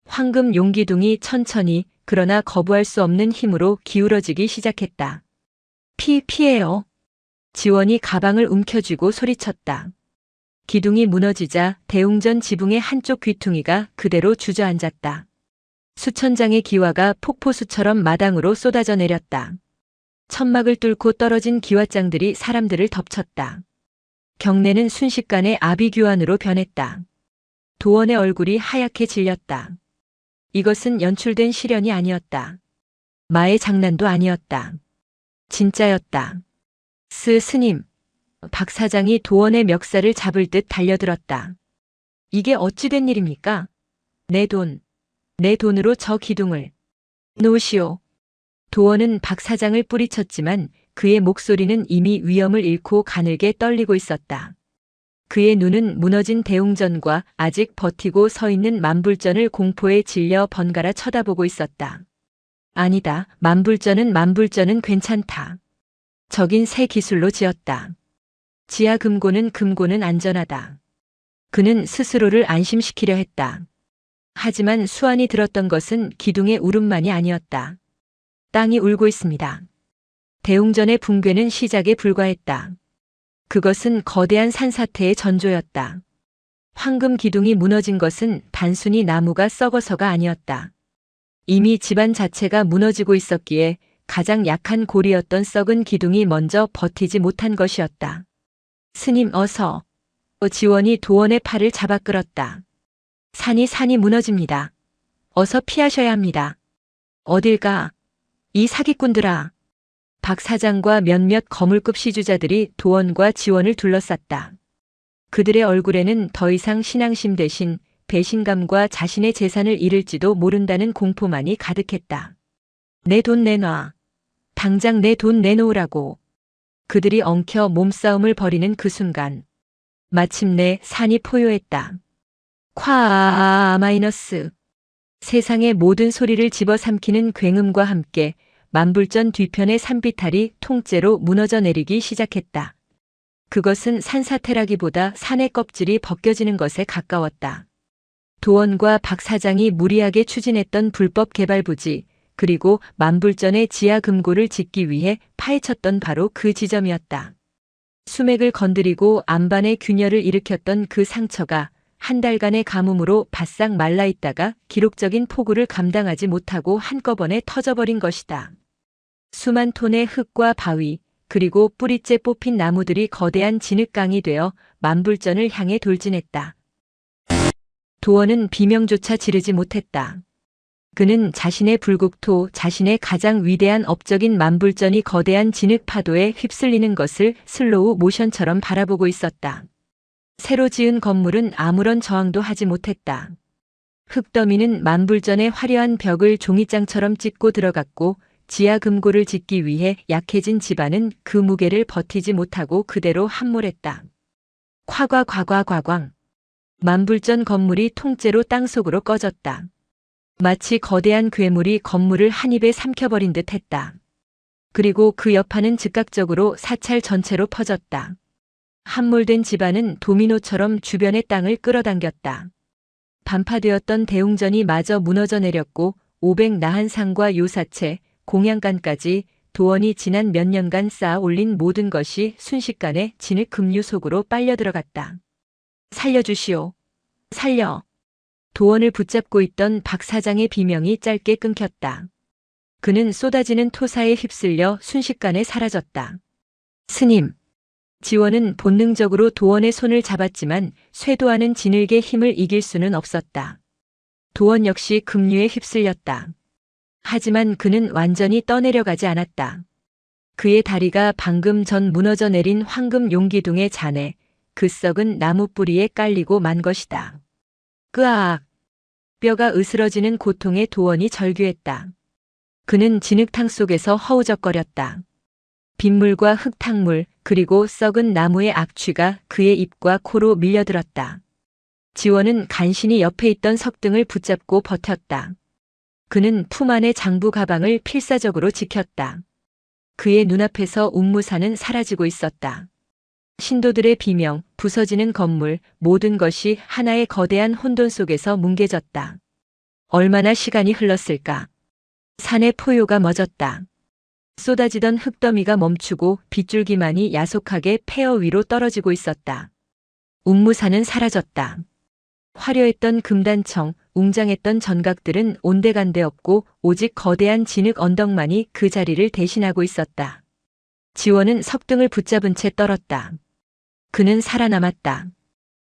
황금 용기둥이 천천히, 그러나 거부할 수 없는 힘으로 기울어지기 시작했다. 피해요. 지원이 가방을 움켜쥐고 소리쳤다. 기둥이 무너지자 대웅전 지붕의 한쪽 귀퉁이가 그대로 주저앉았다. 수천 장의 기와가 폭포수처럼 마당으로 쏟아져 내렸다. 천막을 뚫고 떨어진 기와장들이 사람들을 덮쳤다. 경내는 순식간에 아비규환으로 변했다. 도원의 얼굴이 하얗게 질렸다. 이것은 연출된 시련이 아니었다. 마의 장난도 아니었다. 진짜였다. 스님. 박 사장이 도원의 멱살을 잡을 듯 달려들었다. 이게 어찌된 일입니까? 내 돈으로 저 기둥을 놓으시오. 도원은 박 사장을 뿌리쳤지만 그의 목소리는 이미 위엄을 잃고 가늘게 떨리고 있었다. 그의 눈은 무너진 대웅전과 아직 버티고 서 있는 만불전을 공포에 질려 번갈아 쳐다보고 있었다. 아니다. 만불전은 괜찮다. 저긴 새 기술로 지었다. 지하 금고는 안전하다. 그는 스스로를 안심시키려 했다. 하지만 수안이 들었던 것은 기둥의 울음만이 아니었다. 땅이 울고 있습니다. 대웅전의 붕괴는 시작에 불과했다. 그것은 거대한 산사태의 전조였다. 황금 기둥이 무너진 것은 단순히 나무가 썩어서가 아니었다. 이미 집안 자체가 무너지고 있었기에 가장 약한 고리였던 썩은 기둥이 먼저 버티지 못한 것이었다. 스님 어서. 지원이 도원의 팔을 잡아 끌었다. 산이 무너집니다. 어서 피하셔야 합니다. 어딜 가? 이 사기꾼들아. 박 사장과 몇몇 거물급 시주자들이 도원과 지원을 둘러쌌다. 그들의 얼굴에는 더 이상 신앙심 대신 배신감과 자신의 재산을 잃을지도 모른다는 공포만이 가득했다. 내 돈 내놔. 당장 내 돈 내놓으라고. 그들이 엉켜 몸싸움을 벌이는 그 순간 마침내 산이 포효했다. 마이너스. 세상의 모든 소리를 집어삼키는 굉음과 함께 만불전 뒤편의 산비탈이 통째로 무너져 내리기 시작했다. 그것은 산사태라기보다 산의 껍질이 벗겨지는 것에 가까웠다. 도원과 박 사장이 무리하게 추진했던 불법 개발 부지, 그리고 만불전의 지하 금고를 짓기 위해 파헤쳤던 바로 그 지점이었다. 수맥을 건드리고 안반의 균열을 일으켰던 그 상처가 한 달간의 가뭄으로 바싹 말라있다가 기록적인 폭우를 감당하지 못하고 한꺼번에 터져버린 것이다. 수만 톤의 흙과 바위, 그리고 뿌리째 뽑힌 나무들이 거대한 진흙강이 되어 만불전을 향해 돌진했다. 도원은 비명조차 지르지 못했다. 그는 자신의 불국토, 자신의 가장 위대한 업적인 만불전이 거대한 진흙 파도에 휩쓸리는 것을 슬로우 모션처럼 바라보고 있었다. 새로 지은 건물은 아무런 저항도 하지 못했다. 흙더미는 만불전의 화려한 벽을 종이장처럼 찢고 들어갔고 지하 금고를 짓기 위해 약해진 집안은 그 무게를 버티지 못하고 그대로 함몰했다. 콸과과과과광. 만불전 건물이 통째로 땅속으로 꺼졌다. 마치 거대한 괴물이 건물을 한 입에 삼켜버린 듯 했다. 그리고 그 여파는 즉각적으로 사찰 전체로 퍼졌다. 함몰된 집안은 도미노처럼 주변의 땅을 끌어당겼다. 반파되었던 대웅전이 마저 무너져 내렸고 500나한상과 요사체, 공양간까지 도원이 지난 몇 년간 쌓아 올린 모든 것이 순식간에 진흙 급류 속으로 빨려 들어갔다. 살려주시오. 살려. 도원을 붙잡고 있던 박 사장의 비명이 짧게 끊겼다. 그는 쏟아지는 토사에 휩쓸려 순식간에 사라졌다. 스님. 지원은 본능적으로 도원의 손을 잡았지만 쇄도하는 진흙의 힘을 이길 수는 없었다. 도원 역시 급류에 휩쓸렸다. 하지만 그는 완전히 떠내려가지 않았다. 그의 다리가 방금 전 무너져 내린 황금 용기둥의 잔에 그 썩은 나무 뿌리에 깔리고 만 것이다. 끄아악. 뼈가 으스러지는 고통에 도원이 절규했다. 그는 진흙탕 속에서 허우적거렸다. 빗물과 흙탕물 그리고 썩은 나무의 악취가 그의 입과 코로 밀려들었다. 지원은 간신히 옆에 있던 석등을 붙잡고 버텼다. 그는 품 안의 장부 가방을 필사적으로 지켰다. 그의 눈앞에서 운무사는 사라지고 있었다. 신도들의 비명, 부서지는 건물, 모든 것이 하나의 거대한 혼돈 속에서 뭉개졌다. 얼마나 시간이 흘렀을까? 산의 포효가 멎었다. 쏟아지던 흙더미가 멈추고 빗줄기만이 야속하게 폐허 위로 떨어지고 있었다. 운무사는 사라졌다. 화려했던 금단청, 웅장했던 전각들은 온데간데 없고 오직 거대한 진흙 언덕만이 그 자리를 대신하고 있었다. 지원은 석등을 붙잡은 채 떨었다. 그는 살아남았다.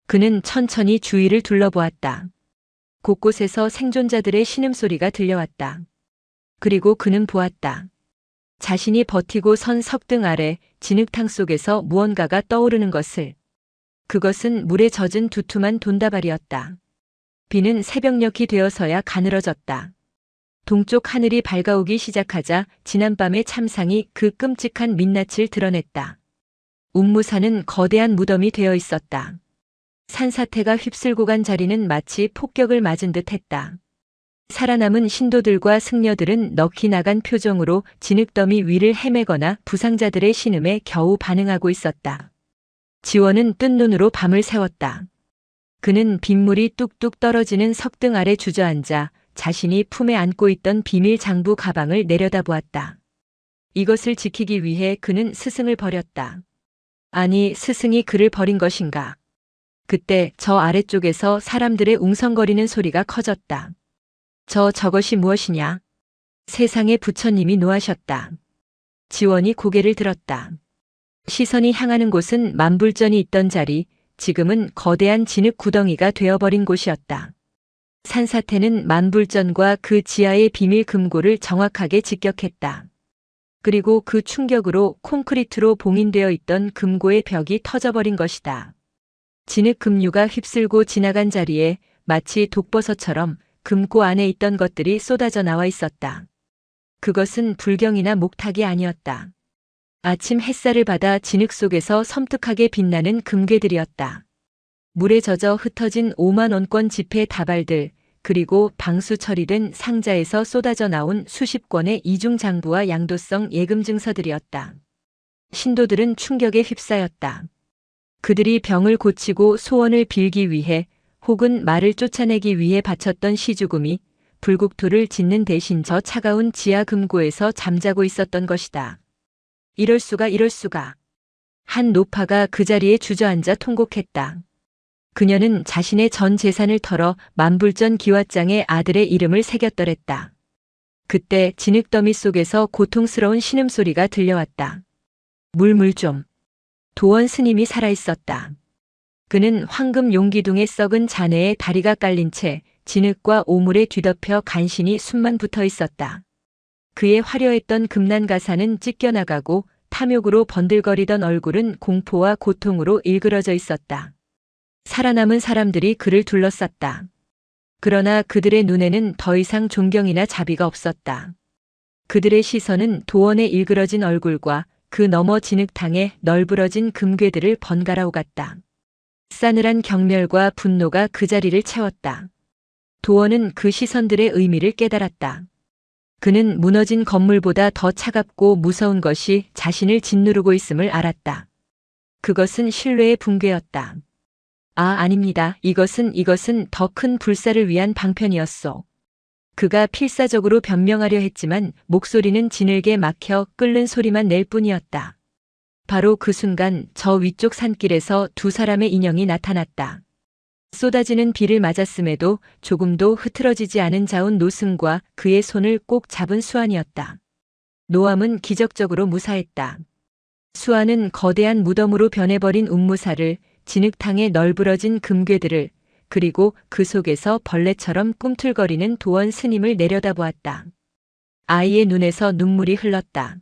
그는 천천히 주위를 둘러보았다. 곳곳에서 생존자들의 신음소리가 들려왔다. 그리고 그는 보았다. 자신이 버티고 선 석등 아래 진흙탕 속에서 무언가가 떠오르는 것을. 그것은 물에 젖은 두툼한 돈다발이었다. 비는 새벽녘이 되어서야 가늘어졌다. 동쪽 하늘이 밝아오기 시작하자 지난밤의 참상이 그 끔찍한 민낯을 드러냈다. 운무사는 거대한 무덤이 되어 있었다. 산사태가 휩쓸고 간 자리는 마치 폭격을 맞은 듯 했다. 살아남은 신도들과 승려들은 넋이 나간 표정으로 진흙더미 위를 헤매거나 부상자들의 신음에 겨우 반응하고 있었다. 지원은 뜬 눈으로 밤을 새웠다. 그는 빗물이 뚝뚝 떨어지는 석등 아래 주저앉아 자신이 품에 안고 있던 비밀 장부 가방을 내려다보았다. 이것을 지키기 위해 그는 스승을 버렸다. 아니, 스승이 그를 버린 것인가? 그때 저 아래쪽에서 사람들의 웅성거리는 소리가 커졌다. 저것이 무엇이냐? 세상의 부처님이 노하셨다. 지원이 고개를 들었다. 시선이 향하는 곳은 만불전이 있던 자리, 지금은 거대한 진흙 구덩이가 되어버린 곳이었다. 산사태는 만불전과 그 지하의 비밀 금고를 정확하게 직격했다. 그리고 그 충격으로 콘크리트로 봉인되어 있던 금고의 벽이 터져버린 것이다. 진흙 급류가 휩쓸고 지나간 자리에 마치 독버섯처럼 금고 안에 있던 것들이 쏟아져 나와 있었다. 그것은 불경이나 목탁이 아니었다. 아침 햇살을 받아 진흙 속에서 섬뜩하게 빛나는 금괴들이었다. 물에 젖어 흩어진 5만 원권 지폐 다발들, 그리고 방수 처리된 상자에서 쏟아져 나온 수십 권의 이중장부와 양도성 예금 증서들이었다. 신도들은 충격에 휩싸였다. 그들이 병을 고치고 소원을 빌기 위해 혹은 말을 쫓아내기 위해 바쳤던 시주금이 불국토를 짓는 대신 저 차가운 지하 금고에서 잠자고 있었던 것이다. 이럴 수가. 한 노파가 그 자리에 주저앉아 통곡했다. 그녀는 자신의 전 재산을 털어 만불전 기와장의 아들의 이름을 새겼더랬다. 그때 진흙더미 속에서 고통스러운 신음소리가 들려왔다. 물 좀. 도원 스님이 살아있었다. 그는 황금 용기둥에 썩은 잔해에 다리가 깔린 채 진흙과 오물에 뒤덮여 간신히 숨만 붙어 있었다. 그의 화려했던 금난가사는 찢겨나가고 탐욕으로 번들거리던 얼굴은 공포와 고통으로 일그러져 있었다. 살아남은 사람들이 그를 둘러쌌다. 그러나 그들의 눈에는 더 이상 존경이나 자비가 없었다. 그들의 시선은 도원의 일그러진 얼굴과 그 너머 진흙탕에 널브러진 금괴들을 번갈아 오갔다. 싸늘한 경멸과 분노가 그 자리를 채웠다. 도원은 그 시선들의 의미를 깨달았다. 그는 무너진 건물보다 더 차갑고 무서운 것이 자신을 짓누르고 있음을 알았다. 그것은 신뢰의 붕괴였다. 아닙니다. 이것은 더 큰 불사를 위한 방편이었소. 그가 필사적으로 변명하려 했지만 목소리는 진흙에 막혀 끓는 소리만 낼 뿐이었다. 바로 그 순간 저 위쪽 산길에서 두 사람의 인형이 나타났다. 쏟아지는 비를 맞았음에도 조금도 흐트러지지 않은 자운 노승과 그의 손을 꼭 잡은 수안이었다. 노암은 기적적으로 무사했다. 수안은 거대한 무덤으로 변해버린 운무사를, 진흙탕에 널브러진 금괴들을, 그리고 그 속에서 벌레처럼 꿈틀거리는 도원 스님을 내려다보았다. 아이의 눈에서 눈물이 흘렀다.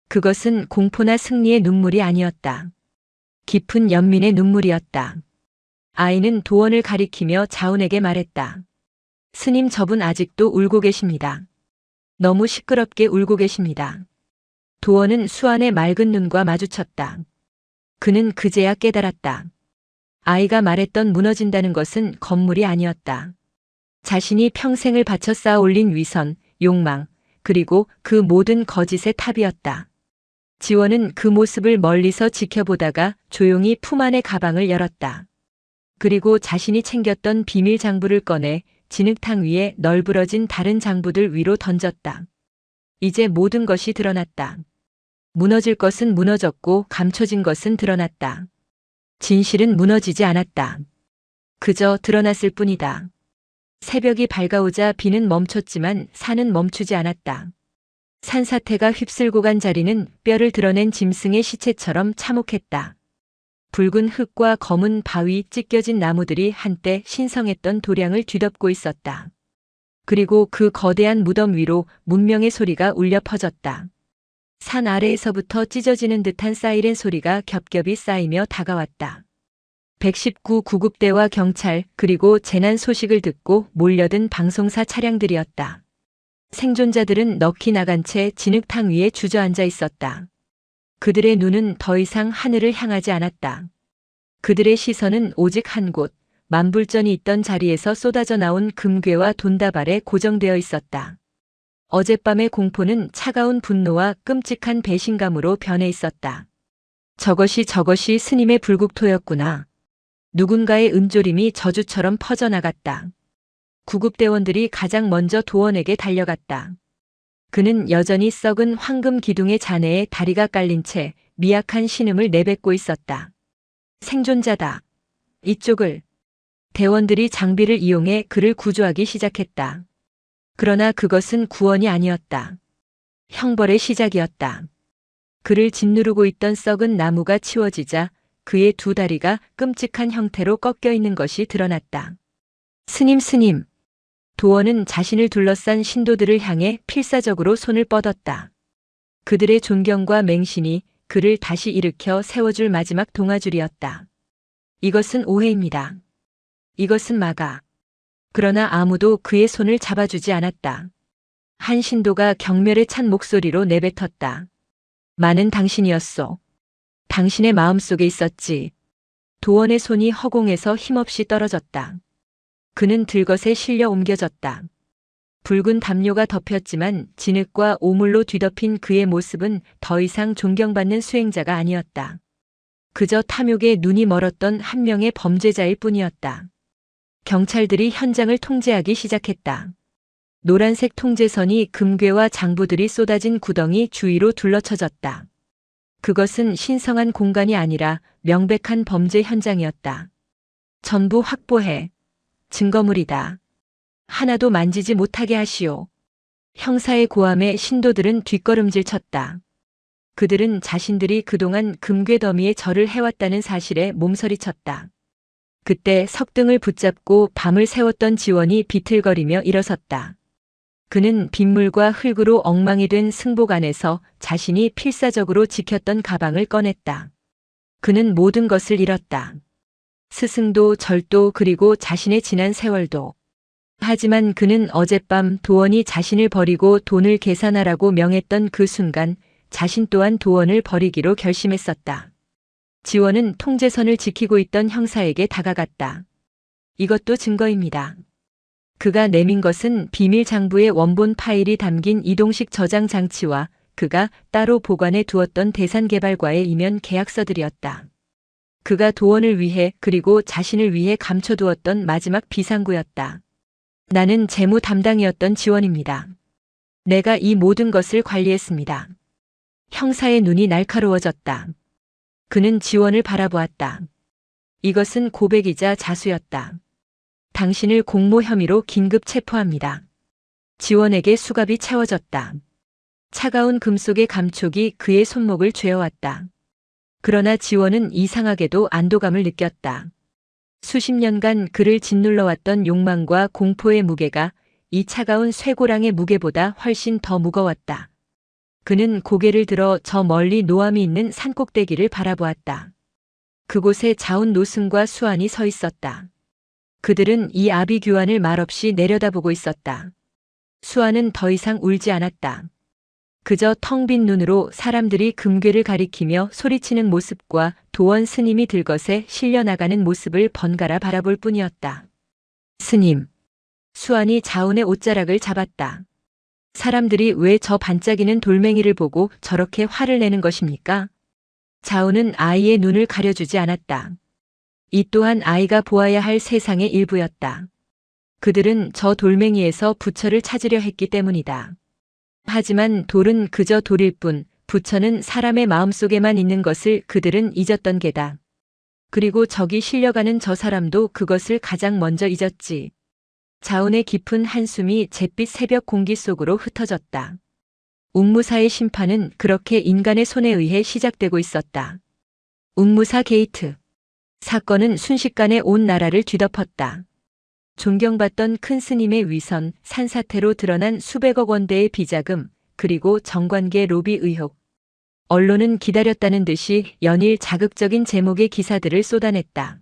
그것은 공포나 승리의 눈물이 아니었다. 깊은 연민의 눈물이었다. 아이는 도원을 가리키며 자운에게 말했다. 스님, 저분 아직도 울고 계십니다. 너무 시끄럽게 울고 계십니다. 도원은 수안의 맑은 눈과 마주쳤다. 그는 그제야 깨달았다. 아이가 말했던 무너진다는 것은 건물이 아니었다. 자신이 평생을 바쳐 쌓아 올린 위선, 욕망, 그리고 그 모든 거짓의 탑이었다. 지원은 그 모습을 멀리서 지켜보다가 조용히 품 안의 가방을 열었다. 그리고 자신이 챙겼던 비밀 장부를 꺼내 진흙탕 위에 널브러진 다른 장부들 위로 던졌다. 이제 모든 것이 드러났다. 무너질 것은 무너졌고 감춰진 것은 드러났다. 진실은 무너지지 않았다. 그저 드러났을 뿐이다. 새벽이 밝아오자 비는 멈췄지만 산은 멈추지 않았다. 산사태가 휩쓸고 간 자리는 뼈를 드러낸 짐승의 시체처럼 참혹했다. 붉은 흙과 검은 바위, 찢겨진 나무들이 한때 신성했던 도량을 뒤덮고 있었다. 그리고 그 거대한 무덤 위로 문명의 소리가 울려 퍼졌다. 산 아래에서부터 찢어지는 듯한 사이렌 소리가 겹겹이 쌓이며 다가왔다. 119 구급대와 경찰, 그리고 재난 소식을 듣고 몰려든 방송사 차량들이었다. 생존자들은 넋이 나간 채 진흙탕 위에 주저앉아 있었다. 그들의 눈은 더 이상 하늘을 향하지 않았다. 그들의 시선은 오직 한 곳, 만불전이 있던 자리에서 쏟아져 나온 금괴와 돈다발에 고정되어 있었다. 어젯밤의 공포는 차가운 분노와 끔찍한 배신감으로 변해 있었다. 저것이 스님의 불국토였구나. 누군가의 음조림이 저주처럼 퍼져나갔다. 구급대원들이 가장 먼저 도원에게 달려갔다. 그는 여전히 썩은 황금 기둥의 잔해에 다리가 깔린 채 미약한 신음을 내뱉고 있었다. 생존자다. 이쪽을. 대원들이 장비를 이용해 그를 구조하기 시작했다. 그러나 그것은 구원이 아니었다. 형벌의 시작이었다. 그를 짓누르고 있던 썩은 나무가 치워지자 그의 두 다리가 끔찍한 형태로 꺾여 있는 것이 드러났다. 스님. 도원은 자신을 둘러싼 신도들을 향해 필사적으로 손을 뻗었다. 그들의 존경과 맹신이 그를 다시 일으켜 세워줄 마지막 동아줄이었다. 이것은 오해입니다. 이것은 마가. 그러나 아무도 그의 손을 잡아주지 않았다. 한 신도가 경멸에 찬 목소리로 내뱉었다. 많은 당신이었소. 당신의 마음속에 있었지. 도원의 손이 허공에서 힘없이 떨어졌다. 그는 들것에 실려 옮겨졌다. 붉은 담요가 덮였지만 진흙과 오물로 뒤덮인 그의 모습은 더 이상 존경받는 수행자가 아니었다. 그저 탐욕에 눈이 멀었던 한 명의 범죄자일 뿐이었다. 경찰들이 현장을 통제하기 시작했다. 노란색 통제선이 금괴와 장부들이 쏟아진 구덩이 주위로 둘러쳐졌다. 그것은 신성한 공간이 아니라 명백한 범죄 현장이었다. 전부 확보해. 증거물이다. 하나도 만지지 못하게 하시오. 형사의 고함에 신도들은 뒷걸음질 쳤다. 그들은 자신들이 그동안 금괴 더미에 절을 해왔다는 사실에 몸서리쳤다. 그때 석등을 붙잡고 밤을 새웠던 지원이 비틀거리며 일어섰다. 그는 빗물과 흙으로 엉망이 된 승복 안에서 자신이 필사적으로 지켰던 가방을 꺼냈다. 그는 모든 것을 잃었다. 스승도 절도 그리고 자신의 지난 세월도. 하지만 그는 어젯밤 도원이 자신을 버리고 돈을 계산하라고 명했던 그 순간 자신 또한 도원을 버리기로 결심했었다. 지원은 통제선을 지키고 있던 형사에게 다가갔다. 이것도 증거입니다. 그가 내민 것은 비밀 장부의 원본 파일이 담긴 이동식 저장 장치와 그가 따로 보관해 두었던 대산개발과의 이면 계약서들이었다. 그가 도원을 위해 그리고 자신을 위해 감춰두었던 마지막 비상구였다. 나는 재무 담당이었던 지원입니다. 내가 이 모든 것을 관리했습니다. 형사의 눈이 날카로워졌다. 그는 지원을 바라보았다. 이것은 고백이자 자수였다. 당신을 공모 혐의로 긴급 체포합니다. 지원에게 수갑이 채워졌다. 차가운 금속의 감촉이 그의 손목을 죄어왔다. 그러나 지원은 이상하게도 안도감을 느꼈다. 수십 년간 그를 짓눌러왔던 욕망과 공포의 무게가 이 차가운 쇠고랑의 무게보다 훨씬 더 무거웠다. 그는 고개를 들어 저 멀리 노암이 있는 산꼭대기를 바라보았다. 그곳에 자운 노승과 수안이 서 있었다. 그들은 이 아비규환을 말없이 내려다보고 있었다. 수안은 더 이상 울지 않았다. 그저 텅 빈 눈으로 사람들이 금괴를 가리키며 소리치는 모습과 도원 스님이 들것에 실려나가는 모습을 번갈아 바라볼 뿐이었다. 스님. 수안이 자운의 옷자락을 잡았다. 사람들이 왜 저 반짝이는 돌멩이를 보고 저렇게 화를 내는 것입니까? 자운은 아이의 눈을 가려주지 않았다. 이 또한 아이가 보아야 할 세상의 일부였다. 그들은 저 돌멩이에서 부처를 찾으려 했기 때문이다. 하지만 돌은 그저 돌일 뿐, 부처는 사람의 마음속에만 있는 것을 그들은 잊었던 게다. 그리고 저기 실려가는 저 사람도 그것을 가장 먼저 잊었지. 자운의 깊은 한숨이 잿빛 새벽 공기 속으로 흩어졌다. 웅무사의 심판은 그렇게 인간의 손에 의해 시작되고 있었다. 웅무사 게이트. 사건은 순식간에 온 나라를 뒤덮었다. 존경받던 큰 스님의 위선, 산사태로 드러난 수백억 원대의 비자금, 그리고 정관계 로비 의혹. 언론은 기다렸다는 듯이 연일 자극적인 제목의 기사들을 쏟아냈다.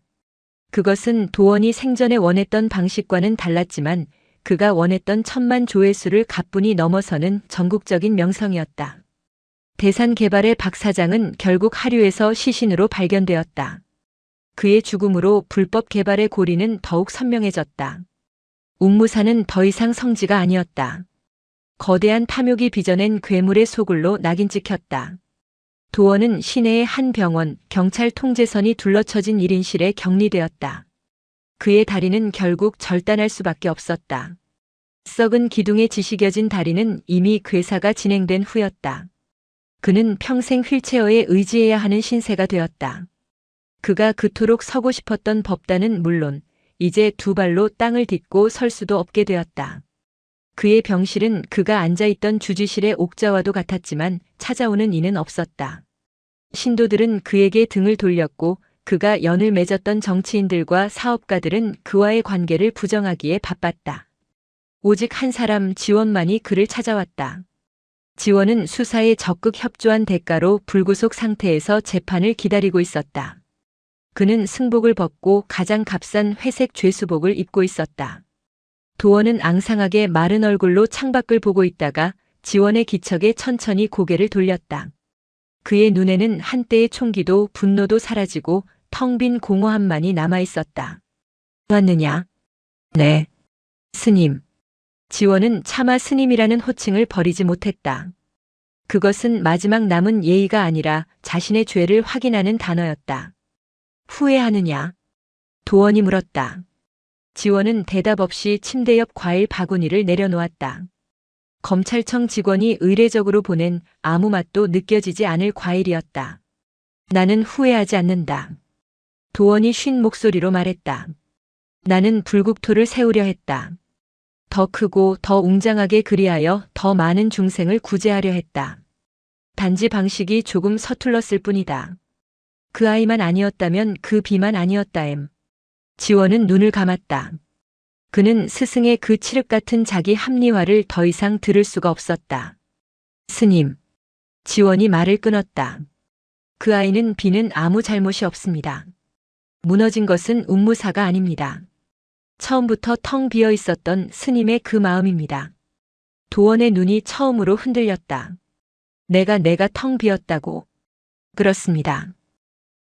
그것은 도원이 생전에 원했던 방식과는 달랐지만 그가 원했던 1000만 조회수를 가뿐히 넘어서는 전국적인 명성이었다. 대산개발의 박 사장은 결국 하류에서 시신으로 발견되었다. 그의 죽음으로 불법 개발의 고리는 더욱 선명해졌다. 웅무사는 더 이상 성지가 아니었다. 거대한 탐욕이 빚어낸 괴물의 소굴로 낙인 찍혔다. 도원은 시내의 한 병원, 경찰 통제선이 둘러쳐진 1인실에 격리되었다. 그의 다리는 결국 절단할 수밖에 없었다. 썩은 기둥에 지식여진 다리는 이미 괴사가 진행된 후였다. 그는 평생 휠체어에 의지해야 하는 신세가 되었다. 그가 그토록 서고 싶었던 법단은 물론 이제 두 발로 땅을 딛고 설 수도 없게 되었다. 그의 병실은 그가 앉아있던 주지실의 옥자와도 같았지만 찾아오는 이는 없었다. 신도들은 그에게 등을 돌렸고 그가 연을 맺었던 정치인들과 사업가들은 그와의 관계를 부정하기에 바빴다. 오직 한 사람 지원만이 그를 찾아왔다. 지원은 수사에 적극 협조한 대가로 불구속 상태에서 재판을 기다리고 있었다. 그는 승복을 벗고 가장 값싼 회색 죄수복을 입고 있었다. 도원은 앙상하게 마른 얼굴로 창밖을 보고 있다가 지원의 기척에 천천히 고개를 돌렸다. 그의 눈에는 한때의 총기도 분노도 사라지고 텅 빈 공허함만이 남아있었다. 왔느냐? 네. 스님. 지원은 차마 스님이라는 호칭을 버리지 못했다. 그것은 마지막 남은 예의가 아니라 자신의 죄를 확인하는 단어였다. 후회하느냐? 도원이 물었다. 지원은 대답 없이 침대 옆 과일 바구니를 내려놓았다. 검찰청 직원이 의례적으로 보낸 아무 맛도 느껴지지 않을 과일이었다. 나는 후회하지 않는다. 도원이 쉰 목소리로 말했다. 나는 불국토를 세우려 했다. 더 크고 더 웅장하게 그리하여 더 많은 중생을 구제하려 했다. 단지 방식이 조금 서툴렀을 뿐이다. 그 아이만 아니었다면 그 비만 아니었다엠. 지원은 눈을 감았다. 그는 스승의 그 칠흑 같은 자기 합리화를 더 이상 들을 수가 없었다. 스님. 지원이 말을 끊었다. 그 아이는 비는 아무 잘못이 없습니다. 무너진 것은 운무사가 아닙니다. 처음부터 텅 비어 있었던 스님의 그 마음입니다. 도원의 눈이 처음으로 흔들렸다. 내가 텅 비었다고. 그렇습니다.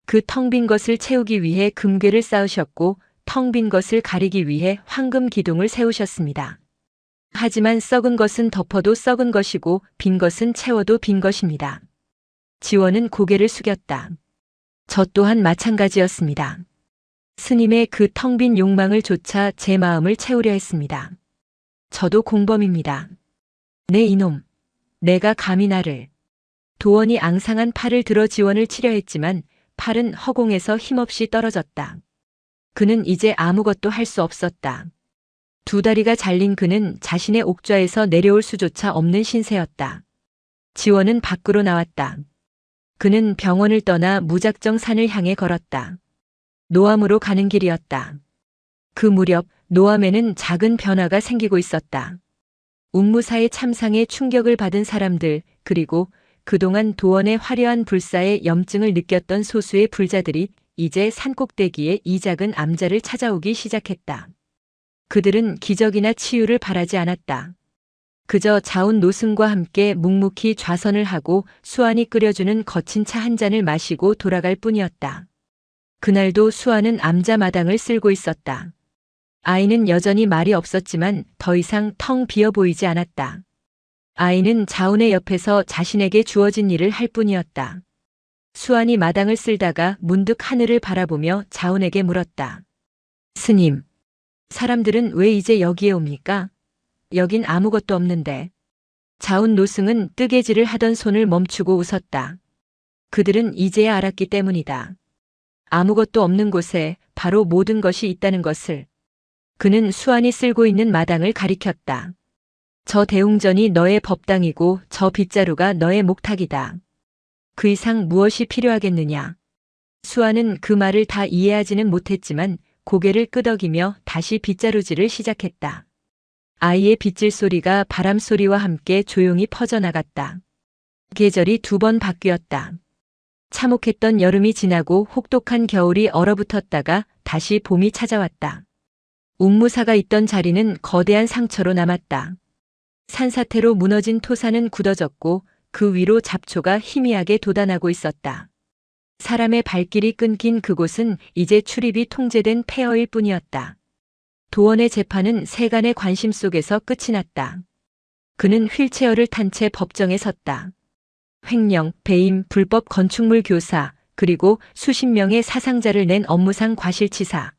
그 텅 빈 것을 채우기 위해 금괴를 쌓으셨고 텅 빈 것을 가리기 위해 황금 기둥을 세우셨습니다. 하지만 썩은 것은 덮어도 썩은 것이고 빈 것은 채워도 빈 것입니다. 지원은 고개를 숙였다. 저 또한 마찬가지였습니다. 스님의 그 텅 빈 욕망을 좇아 제 마음을 채우려 했습니다. 저도 공범입니다. 네 이놈. 내가 감히 나를. 도원이 앙상한 팔을 들어 지원을 치려 했지만 팔은 허공에서 힘없이 떨어졌다. 그는 이제 아무것도 할 수 없었다. 두 다리가 잘린 그는 자신의 옥좌에서 내려올 수조차 없는 신세였다. 지원은 밖으로 나왔다. 그는 병원을 떠나 무작정 산을 향해 걸었다. 노암으로 가는 길이었다. 그 무렵 노암에는 작은 변화가 생기고 있었다. 운무사의 참상에 충격을 받은 사람들, 그리고 그동안 도원의 화려한 불사에 염증을 느꼈던 소수의 불자들이 이제 산꼭대기에 이 작은 암자를 찾아오기 시작했다. 그들은 기적이나 치유를 바라지 않았다. 그저 자운 노승과 함께 묵묵히 좌선을 하고 수안이 끓여주는 거친 차 한 잔을 마시고 돌아갈 뿐이었다. 그날도 수안은 암자 마당을 쓸고 있었다. 아이는 여전히 말이 없었지만 더 이상 텅 비어 보이지 않았다. 아이는 자운의 옆에서 자신에게 주어진 일을 할 뿐이었다. 수안이 마당을 쓸다가 문득 하늘을 바라보며 자운에게 물었다. 스님, 사람들은 왜 이제 여기에 옵니까? 여긴 아무것도 없는데. 자운 노승은 뜨개질을 하던 손을 멈추고 웃었다. 그들은 이제야 알았기 때문이다. 아무것도 없는 곳에 바로 모든 것이 있다는 것을. 그는 수안이 쓸고 있는 마당을 가리켰다. 저 대웅전이 너의 법당이고 저 빗자루가 너의 목탁이다. 그 이상 무엇이 필요하겠느냐. 수안은 그 말을 다 이해하지는 못했지만 고개를 끄덕이며 다시 빗자루질을 시작했다. 아이의 빗질 소리가 바람 소리와 함께 조용히 퍼져나갔다. 계절이 두 번 바뀌었다. 참혹했던 여름이 지나고 혹독한 겨울이 얼어붙었다가 다시 봄이 찾아왔다. 운무사가 있던 자리는 거대한 상처로 남았다. 산사태로 무너진 토사는 굳어졌고 그 위로 잡초가 희미하게 돋아나고 있었다. 사람의 발길이 끊긴 그곳은 이제 출입이 통제된 폐허일 뿐이었다. 도원의 재판은 세간의 관심 속에서 끝이 났다. 그는 휠체어를 탄 채 법정에 섰다. 횡령, 배임, 불법 건축물 교사, 그리고 수십 명의 사상자를 낸 업무상 과실치사.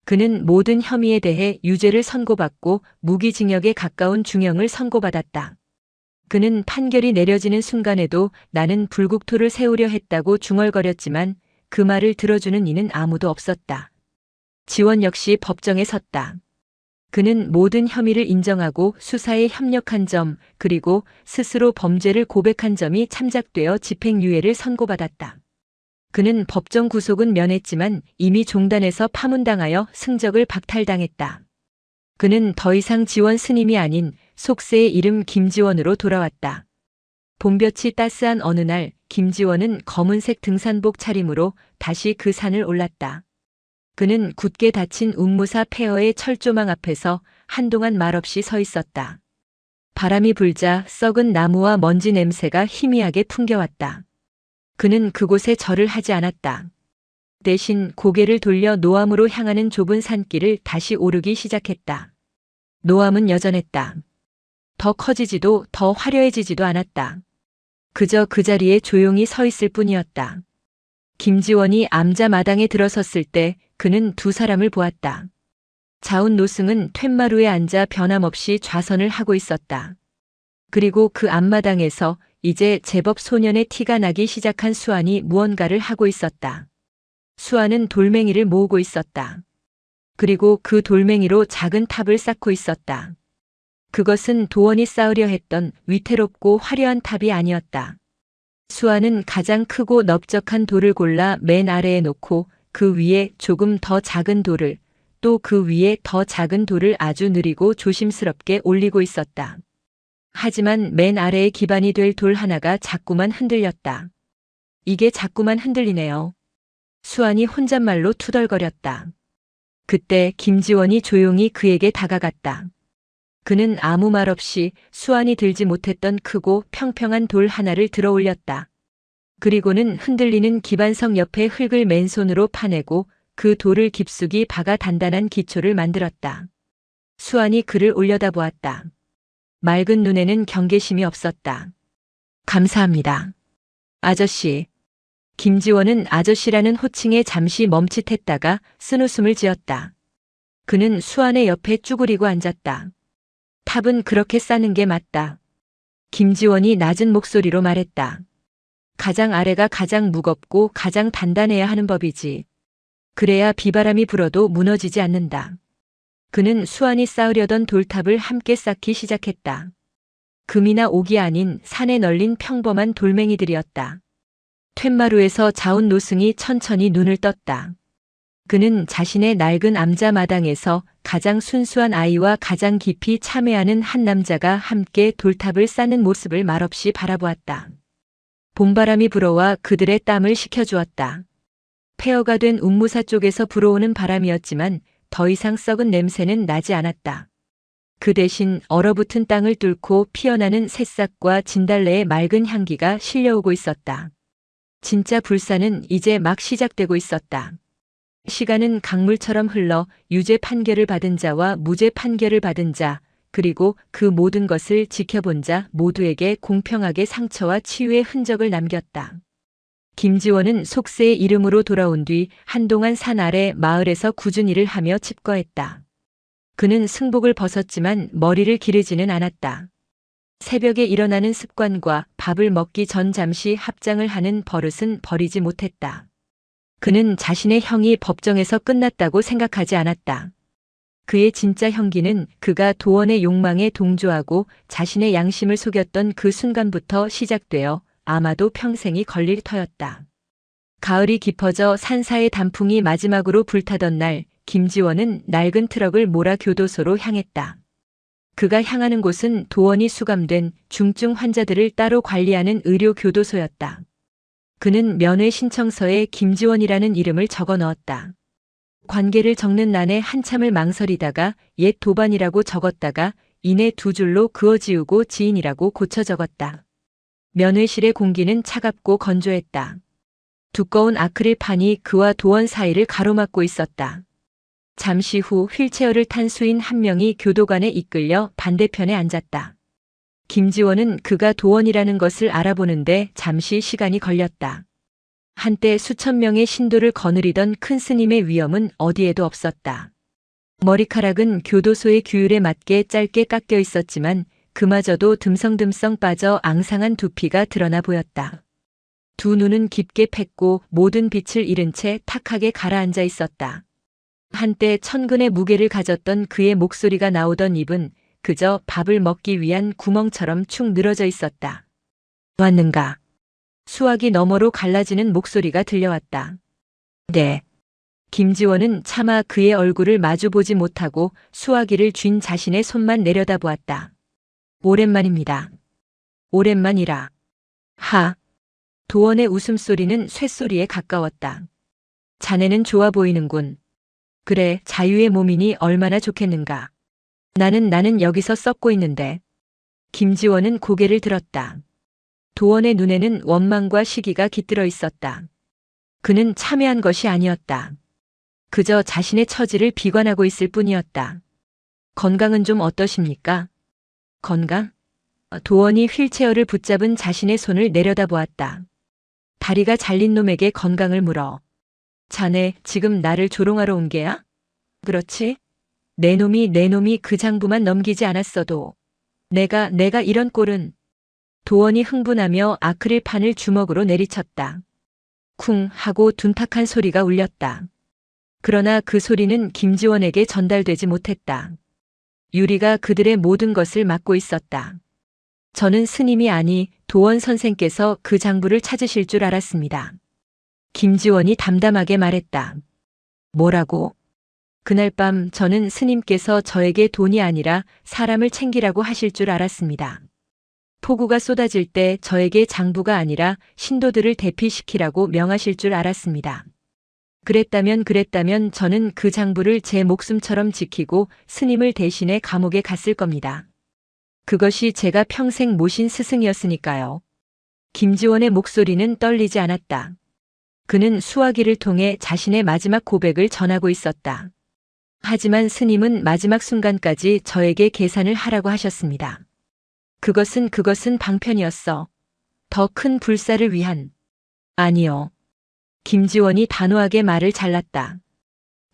그는 모든 혐의에 대해 유죄를 선고받고 무기징역에 가까운 중형을 선고받았다. 그는 판결이 내려지는 순간에도 나는 불국토를 세우려 했다고 중얼거렸지만 그 말을 들어주는 이는 아무도 없었다. 지원 역시 법정에 섰다. 그는 모든 혐의를 인정하고 수사에 협력한 점, 그리고 스스로 범죄를 고백한 점이 참작되어 집행유예를 선고받았다. 그는 법정 구속은 면했지만 이미 종단에서 파문당하여 승적을 박탈당했다. 그는 더 이상 지원 스님이 아닌 속세의 이름 김지원으로 돌아왔다. 봄볕이 따스한 어느 날 김지원은 검은색 등산복 차림으로 다시 그 산을 올랐다. 그는 굳게 닫힌 운무사 폐허의 철조망 앞에서 한동안 말없이 서 있었다. 바람이 불자 썩은 나무와 먼지 냄새가 희미하게 풍겨왔다. 그는 그곳에 절을 하지 않았다. 대신 고개를 돌려 노암으로 향하는 좁은 산길을 다시 오르기 시작했다. 노암은 여전했다. 더 커지지도 더 화려해지지도 않았다. 그저 그 자리에 조용히 서 있을 뿐이었다. 김지원이 암자 마당에 들어섰을 때 그는 두 사람을 보았다. 자운 노승은 툇마루에 앉아 변함없이 좌선을 하고 있었다. 그리고 그 앞마당에서 이제 제법 소년의 티가 나기 시작한 수안이 무언가를 하고 있었다. 수안은 돌멩이를 모으고 있었다. 그리고 그 돌멩이로 작은 탑을 쌓고 있었다. 그것은 도원이 쌓으려 했던 위태롭고 화려한 탑이 아니었다. 수안은 가장 크고 넓적한 돌을 골라 맨 아래에 놓고 그 위에 조금 더 작은 돌을, 또 그 위에 더 작은 돌을 아주 느리고 조심스럽게 올리고 있었다. 하지만 맨 아래에 기반이 될 돌 하나가 자꾸만 흔들렸다. 이게 자꾸만 흔들리네요. 수환이 혼잣말로 투덜거렸다. 그때 김지원이 조용히 그에게 다가갔다. 그는 아무 말 없이 수환이 들지 못했던 크고 평평한 돌 하나를 들어 올렸다. 그리고는 흔들리는 기반석 옆에 흙을 맨손으로 파내고 그 돌을 깊숙이 박아 단단한 기초를 만들었다. 수환이 그를 올려다보았다. 맑은 눈에는 경계심이 없었다. 감사합니다. 아저씨. 김지원은 아저씨라는 호칭에 잠시 멈칫했다가 쓴웃음을 지었다. 그는 수환의 옆에 쭈그리고 앉았다. 탑은 그렇게 싸는 게 맞다. 김지원이 낮은 목소리로 말했다. 가장 아래가 가장 무겁고 가장 단단해야 하는 법이지. 그래야 비바람이 불어도 무너지지 않는다. 그는 수환이 쌓으려던 돌탑을 함께 쌓기 시작했다. 금이나 옥이 아닌 산에 널린 평범한 돌멩이들이었다. 툇마루에서 자운 노승이 천천히 눈을 떴다. 그는 자신의 낡은 암자 마당에서 가장 순수한 아이와 가장 깊이 참회하는 한 남자가 함께 돌탑을 쌓는 모습을 말없이 바라보았다. 봄바람이 불어와 그들의 땀을 식혀주었다. 폐허가 된 운무사 쪽에서 불어오는 바람이었지만 더 이상 썩은 냄새는 나지 않았다. 그 대신 얼어붙은 땅을 뚫고 피어나는 새싹과 진달래의 맑은 향기가 실려오고 있었다. 진짜 불사는 이제 막 시작되고 있었다. 시간은 강물처럼 흘러 유죄 판결을 받은 자와 무죄 판결을 받은 자, 그리고 그 모든 것을 지켜본 자 모두에게 공평하게 상처와 치유의 흔적을 남겼다. 김지원은 속세의 이름으로 돌아온 뒤 한동안 산 아래 마을에서 꾸준히 일을 하며 칩거했다. 그는 승복을 벗었지만 머리를 기르지는 않았다. 새벽에 일어나는 습관과 밥을 먹기 전 잠시 합장을 하는 버릇은 버리지 못했다. 그는 자신의 형이 법정에서 끝났다고 생각하지 않았다. 그의 진짜 형기는 그가 도원의 욕망에 동조하고 자신의 양심을 속였던 그 순간부터 시작되어 아마도 평생이 걸릴 터였다. 가을이 깊어져 산사의 단풍이 마지막으로 불타던 날, 김지원은 낡은 트럭을 몰아 교도소로 향했다. 그가 향하는 곳은 도원이 수감된 중증 환자들을 따로 관리하는 의료교도소였다. 그는 면회 신청서에 김지원이라는 이름을 적어 넣었다. 관계를 적는 난에 한참을 망설이다가 옛 도반이라고 적었다가 이내 두 줄로 그어지우고 지인이라고 고쳐 적었다. 면회실의 공기는 차갑고 건조했다. 두꺼운 아크릴판이 그와 도원 사이를 가로막고 있었다. 잠시 후 휠체어를 탄 수인 한 명이 교도관에 이끌려 반대편에 앉았다. 김지원은 그가 도원이라는 것을 알아보는데 잠시 시간이 걸렸다. 한때 수천 명의 신도를 거느리던 큰 스님의 위엄은 어디에도 없었다. 머리카락은 교도소의 규율에 맞게 짧게 깎여 있었지만 그마저도 듬성듬성 빠져 앙상한 두피가 드러나 보였다. 두 눈은 깊게 팼고 모든 빛을 잃은 채 탁하게 가라앉아 있었다. 한때 천근의 무게를 가졌던 그의 목소리가 나오던 입은 그저 밥을 먹기 위한 구멍처럼 축 늘어져 있었다. 왔는가? 수화기 너머로 갈라지는 목소리가 들려왔다. 네. 김지원은 차마 그의 얼굴을 마주보지 못하고 수화기를 쥔 자신의 손만 내려다보았다. 오랜만입니다. 오랜만이라. 하. 도원의 웃음소리는 쇳소리에 가까웠다. 자네는 좋아 보이는군. 그래, 자유의 몸이니 얼마나 좋겠는가. 나는 여기서 썩고 있는데. 김지원은 고개를 들었다. 도원의 눈에는 원망과 시기가 깃들어 있었다. 그는 참여한 것이 아니었다. 그저 자신의 처지를 비관하고 있을 뿐이었다. 건강은 좀 어떠십니까? 건강? 도원이 휠체어를 붙잡은 자신의 손을 내려다보았다. 다리가 잘린 놈에게 건강을 물어. 자네 지금 나를 조롱하러 온 게야? 그렇지? 내 놈이 그 장부만 넘기지 않았어도 내가 이런 꼴은. 도원이 흥분하며 아크릴판을 주먹으로 내리쳤다. 쿵 하고 둔탁한 소리가 울렸다. 그러나 그 소리는 김지원에게 전달되지 못했다. 유리가 그들의 모든 것을 막고 있었다. 저는 스님이 아니 도원 선생께서 그 장부를 찾으실 줄 알았습니다. 김지원이 담담하게 말했다. 뭐라고? 그날 밤 저는 스님께서 저에게 돈이 아니라 사람을 챙기라고 하실 줄 알았습니다. 폭우가 쏟아질 때 저에게 장부가 아니라 신도들을 대피시키라고 명하실 줄 알았습니다. 그랬다면 저는 그 장부를 제 목숨처럼 지키고 스님을 대신해 감옥에 갔을 겁니다. 그것이 제가 평생 모신 스승이었으니까요. 김지원의 목소리는 떨리지 않았다. 그는 수화기를 통해 자신의 마지막 고백을 전하고 있었다. 하지만 스님은 마지막 순간까지 저에게 계산을 하라고 하셨습니다. 그것은 방편이었어. 더 큰 불사를 위한. 아니요. 김지원이 단호하게 말을 잘랐다.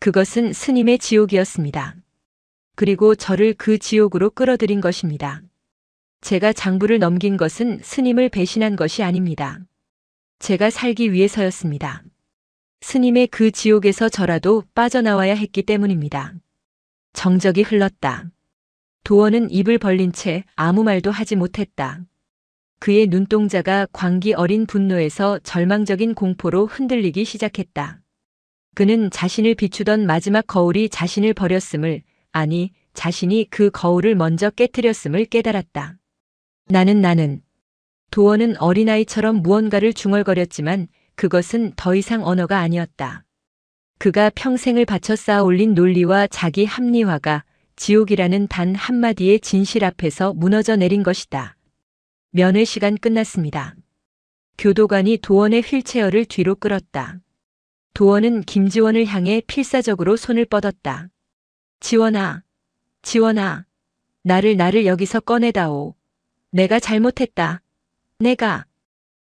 그것은 스님의 지옥이었습니다. 그리고 저를 그 지옥으로 끌어들인 것입니다. 제가 장부를 넘긴 것은 스님을 배신한 것이 아닙니다. 제가 살기 위해서였습니다. 스님의 그 지옥에서 저라도 빠져나와야 했기 때문입니다. 정적이 흘렀다. 도원은 입을 벌린 채 아무 말도 하지 못했다. 그의 눈동자가 광기 어린 분노에서 절망적인 공포로 흔들리기 시작했다. 그는 자신을 비추던 마지막 거울이 자신을 버렸음을, 아니, 자신이 그 거울을 먼저 깨뜨렸음을 깨달았다. 나는. 도원은 어린아이처럼 무언가를 중얼거렸지만 그것은 더 이상 언어가 아니었다. 그가 평생을 바쳐 쌓아 올린 논리와 자기 합리화가 지옥이라는 단 한마디의 진실 앞에서 무너져 내린 것이다. 면회 시간 끝났습니다. 교도관이 도원의 휠체어를 뒤로 끌었다. 도원은 김지원을 향해 필사적으로 손을 뻗었다. 지원아, 나를 여기서 꺼내다오. 내가 잘못했다. 내가.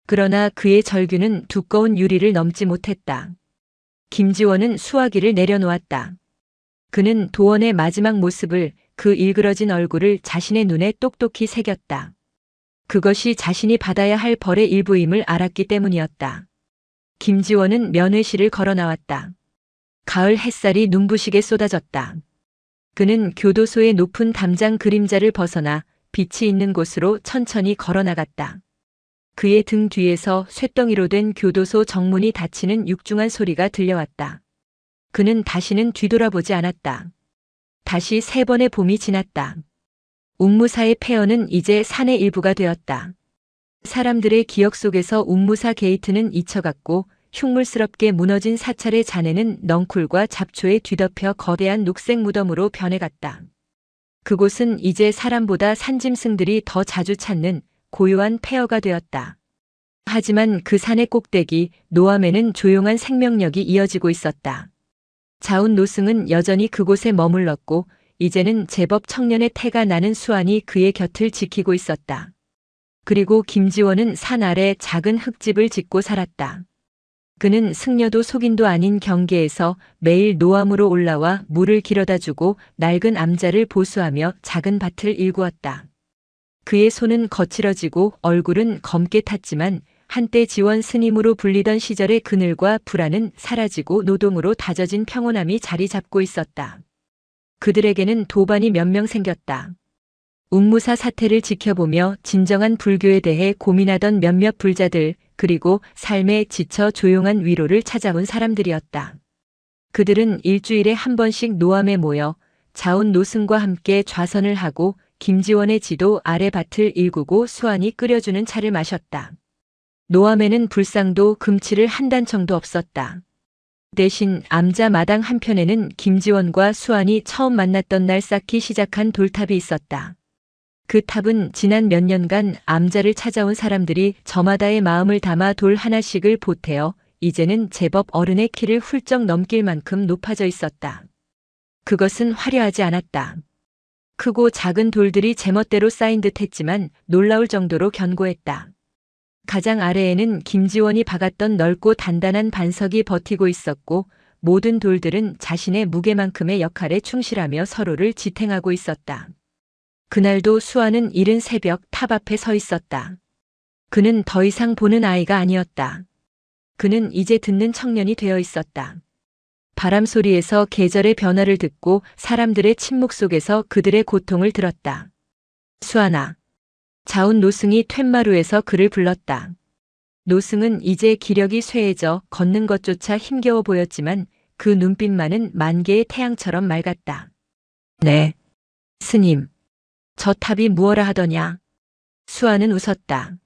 그러나 그의 절규는 두꺼운 유리를 넘지 못했다. 김지원은 수화기를 내려놓았다. 그는 도원의 마지막 모습을, 그 일그러진 얼굴을 자신의 눈에 똑똑히 새겼다. 그것이 자신이 받아야 할 벌의 일부임을 알았기 때문이었다. 김지원은 면회실을 걸어 나왔다. 가을 햇살이 눈부시게 쏟아졌다. 그는 교도소의 높은 담장 그림자를 벗어나 빛이 있는 곳으로 천천히 걸어 나갔다. 그의 등 뒤에서 쇳덩이로 된 교도소 정문이 닫히는 육중한 소리가 들려왔다. 그는 다시는 뒤돌아보지 않았다. 다시 3번의 봄이 지났다. 웅무사의 폐허는 이제 산의 일부가 되었다. 사람들의 기억 속에서 웅무사 게이트는 잊혀갔고 흉물스럽게 무너진 사찰의 잔해는 넝쿨과 잡초에 뒤덮여 거대한 녹색 무덤으로 변해갔다. 그곳은 이제 사람보다 산짐승들이 더 자주 찾는 고요한 폐허가 되었다. 하지만 그 산의 꼭대기 노암에는 조용한 생명력이 이어지고 있었다. 자운 노승은 여전히 그곳에 머물렀고 이제는 제법 청년의 태가 나는 수완이 그의 곁을 지키고 있었다. 그리고 김지원은 산 아래 작은 흙집을 짓고 살았다. 그는 승려도 속인도 아닌 경계에서 매일 노암으로 올라와 물을 길어다주고 낡은 암자를 보수하며 작은 밭을 일구었다. 그의 손은 거칠어지고 얼굴은 검게 탔지만 한때 지원 스님으로 불리던 시절의 그늘과 불안은 사라지고 노동으로 다져진 평온함이 자리 잡고 있었다. 그들에게는 도반이 몇 명 생겼다. 웅무사 사태를 지켜보며 진정한 불교에 대해 고민하던 몇몇 불자들, 그리고 삶에 지쳐 조용한 위로를 찾아온 사람들이었다. 그들은 일주일에 한 번씩 노암에 모여 자운 노승과 함께 좌선을 하고 김지원의 지도 아래 밭을 일구고 수완이 끓여주는 차를 마셨다. 노암에는 불상도 금치를 한 단청도 없었다. 대신 암자 마당 한편에는 김지원과 수완이 처음 만났던 날 쌓기 시작한 돌탑이 있었다. 그 탑은 지난 몇 년간 암자를 찾아온 사람들이 저마다의 마음을 담아 돌 하나씩을 보태어 이제는 제법 어른의 키를 훌쩍 넘길 만큼 높아져 있었다. 그것은 화려하지 않았다. 크고 작은 돌들이 제멋대로 쌓인 듯 했지만 놀라울 정도로 견고했다. 가장 아래에는 김지원이 박았던 넓고 단단한 반석이 버티고 있었고 모든 돌들은 자신의 무게만큼의 역할에 충실하며 서로를 지탱하고 있었다. 그날도 수아는 이른 새벽 탑 앞에 서 있었다. 그는 더 이상 보는 아이가 아니었다. 그는 이제 듣는 청년이 되어 있었다. 바람 소리에서 계절의 변화를 듣고 사람들의 침묵 속에서 그들의 고통을 들었다. 수아나. 자운 노승이 툇마루에서 그를 불렀다. 노승은 이제 기력이 쇠해져 걷는 것조차 힘겨워 보였지만 그 눈빛만은 만 개의 태양처럼 맑았다. 네, 스님. 저 탑이 무엇라 하더냐? 수아는 웃었다.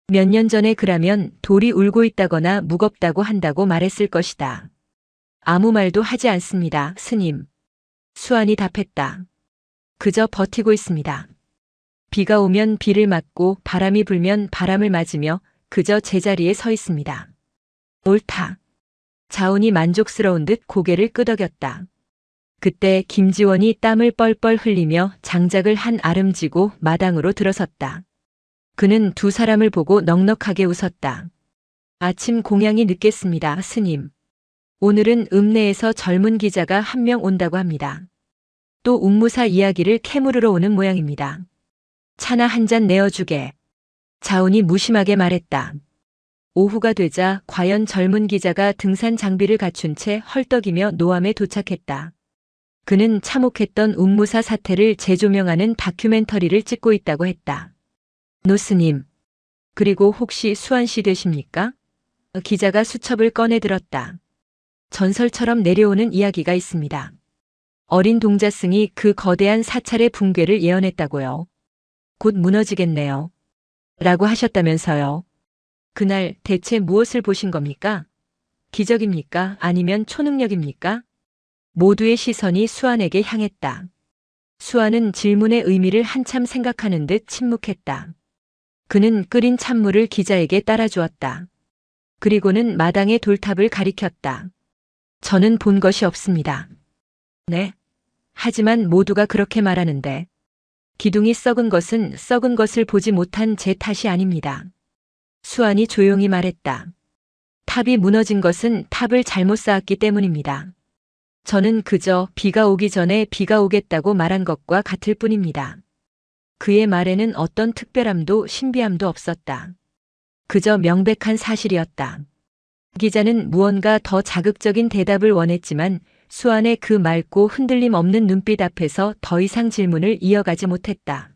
몇 년 전에 그라면 돌이 울고 있다거나 무겁다고 한다고 말했을 것이다. 아무 말도 하지 않습니다, 스님. 수안이 답했다. 그저 버티고 있습니다. 비가 오면 비를 맞고 바람이 불면 바람을 맞으며 그저 제자리에 서 있습니다. 옳다. 자운이 만족스러운 듯 고개를 끄덕였다. 그때 김지원이 땀을 뻘뻘 흘리며 장작을 한 아름지고 마당으로 들어섰다. 그는 두 사람을 보고 넉넉하게 웃었다. 아침 공양이 늦겠습니다, 스님. 오늘은 읍내에서 젊은 기자가 한 명 온다고 합니다. 또 웅무사 이야기를 캐물으러 오는 모양입니다. 차나 한 잔 내어주게. 자운이 무심하게 말했다. 오후가 되자 과연 젊은 기자가 등산 장비를 갖춘 채 헐떡이며 노암에 도착했다. 그는 참혹했던 웅무사 사태를 재조명하는 다큐멘터리를 찍고 있다고 했다. 노스님, 그리고 혹시 수안씨 되십니까? 기자가 수첩을 꺼내 들었다. 전설처럼 내려오는 이야기가 있습니다. 어린 동자승이 그 거대한 사찰의 붕괴를 예언했다고요. 곧 무너지겠네요. 라고 하셨다면서요. 그날 대체 무엇을 보신 겁니까? 기적입니까? 아니면 초능력입니까? 모두의 시선이 수안에게 향했다. 수안은 질문의 의미를 한참 생각하는 듯 침묵했다. 그는 끓인 찬물을 기자에게 따라주었다. 그리고는 마당의 돌탑을 가리켰다. 저는 본 것이 없습니다. 네. 하지만 모두가 그렇게 말하는데 기둥이 썩은 것은 썩은 것을 보지 못한 제 탓이 아닙니다. 수안이 조용히 말했다. 탑이 무너진 것은 탑을 잘못 쌓았기 때문입니다. 저는 그저 비가 오기 전에 비가 오겠다고 말한 것과 같을 뿐입니다. 그의 말에는 어떤 특별함도 신비함도 없었다. 그저 명백한 사실이었다. 기자는 무언가 더 자극적인 대답을 원했지만 수안의 그 맑고 흔들림 없는 눈빛 앞에서 더 이상 질문을 이어가지 못했다.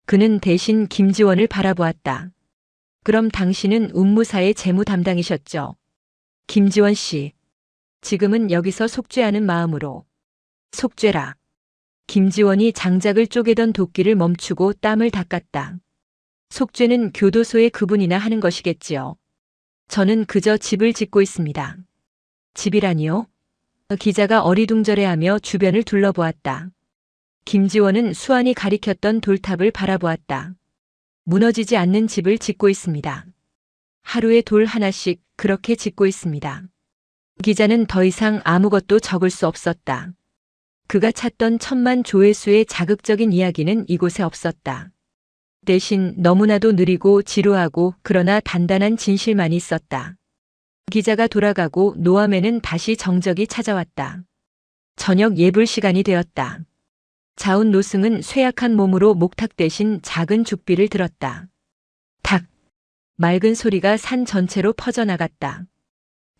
그는 대신 김지원을 바라보았다. 그럼 당신은 웅무사의 재무 담당이셨죠? 김지원 씨. 지금은 여기서 속죄하는 마음으로. 속죄라. 김지원이 장작을 쪼개던 도끼를 멈추고 땀을 닦았다. 속죄는 교도소의 그분이나 하는 것이겠지요. 저는 그저 집을 짓고 있습니다. 집이라니요? 기자가 어리둥절해하며 주변을 둘러보았다. 김지원은 수안이 가리켰던 돌탑을 바라보았다. 무너지지 않는 집을 짓고 있습니다. 하루에 돌 하나씩 그렇게 짓고 있습니다. 기자는 더 이상 아무것도 적을 수 없었다. 그가 찾던 천만 조회수의 자극적인 이야기는 이곳에 없었다. 대신 너무나도 느리고 지루하고 그러나 단단한 진실만 있었다. 기자가 돌아가고 노암에는 다시 정적이 찾아왔다. 저녁 예불 시간이 되었다. 자운 노승은 쇠약한 몸으로 목탁 대신 작은 죽비를 들었다. 탁! 맑은 소리가 산 전체로 퍼져나갔다.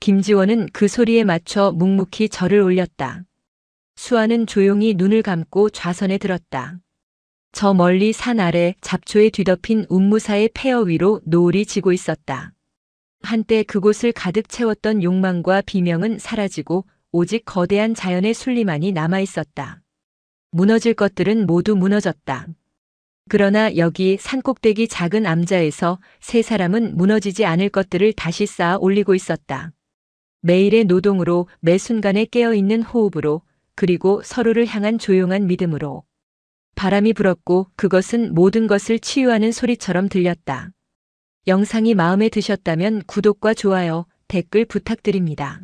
김지원은 그 소리에 맞춰 묵묵히 절을 올렸다. 수아는 조용히 눈을 감고 좌선에 들었다. 저 멀리 산 아래 잡초에 뒤덮인 운무사의 폐허 위로 노을이 지고 있었다. 한때 그곳을 가득 채웠던 욕망과 비명은 사라지고 오직 거대한 자연의 순리만이 남아 있었다. 무너질 것들은 모두 무너졌다. 그러나 여기 산꼭대기 작은 암자에서 세 사람은 무너지지 않을 것들을 다시 쌓아 올리고 있었다. 매일의 노동으로 매 순간에 깨어있는 호흡으로 그리고 서로를 향한 조용한 믿음으로. 바람이 불었고 그것은 모든 것을 치유하는 소리처럼 들렸다. 영상이 마음에 드셨다면 구독과 좋아요, 댓글 부탁드립니다.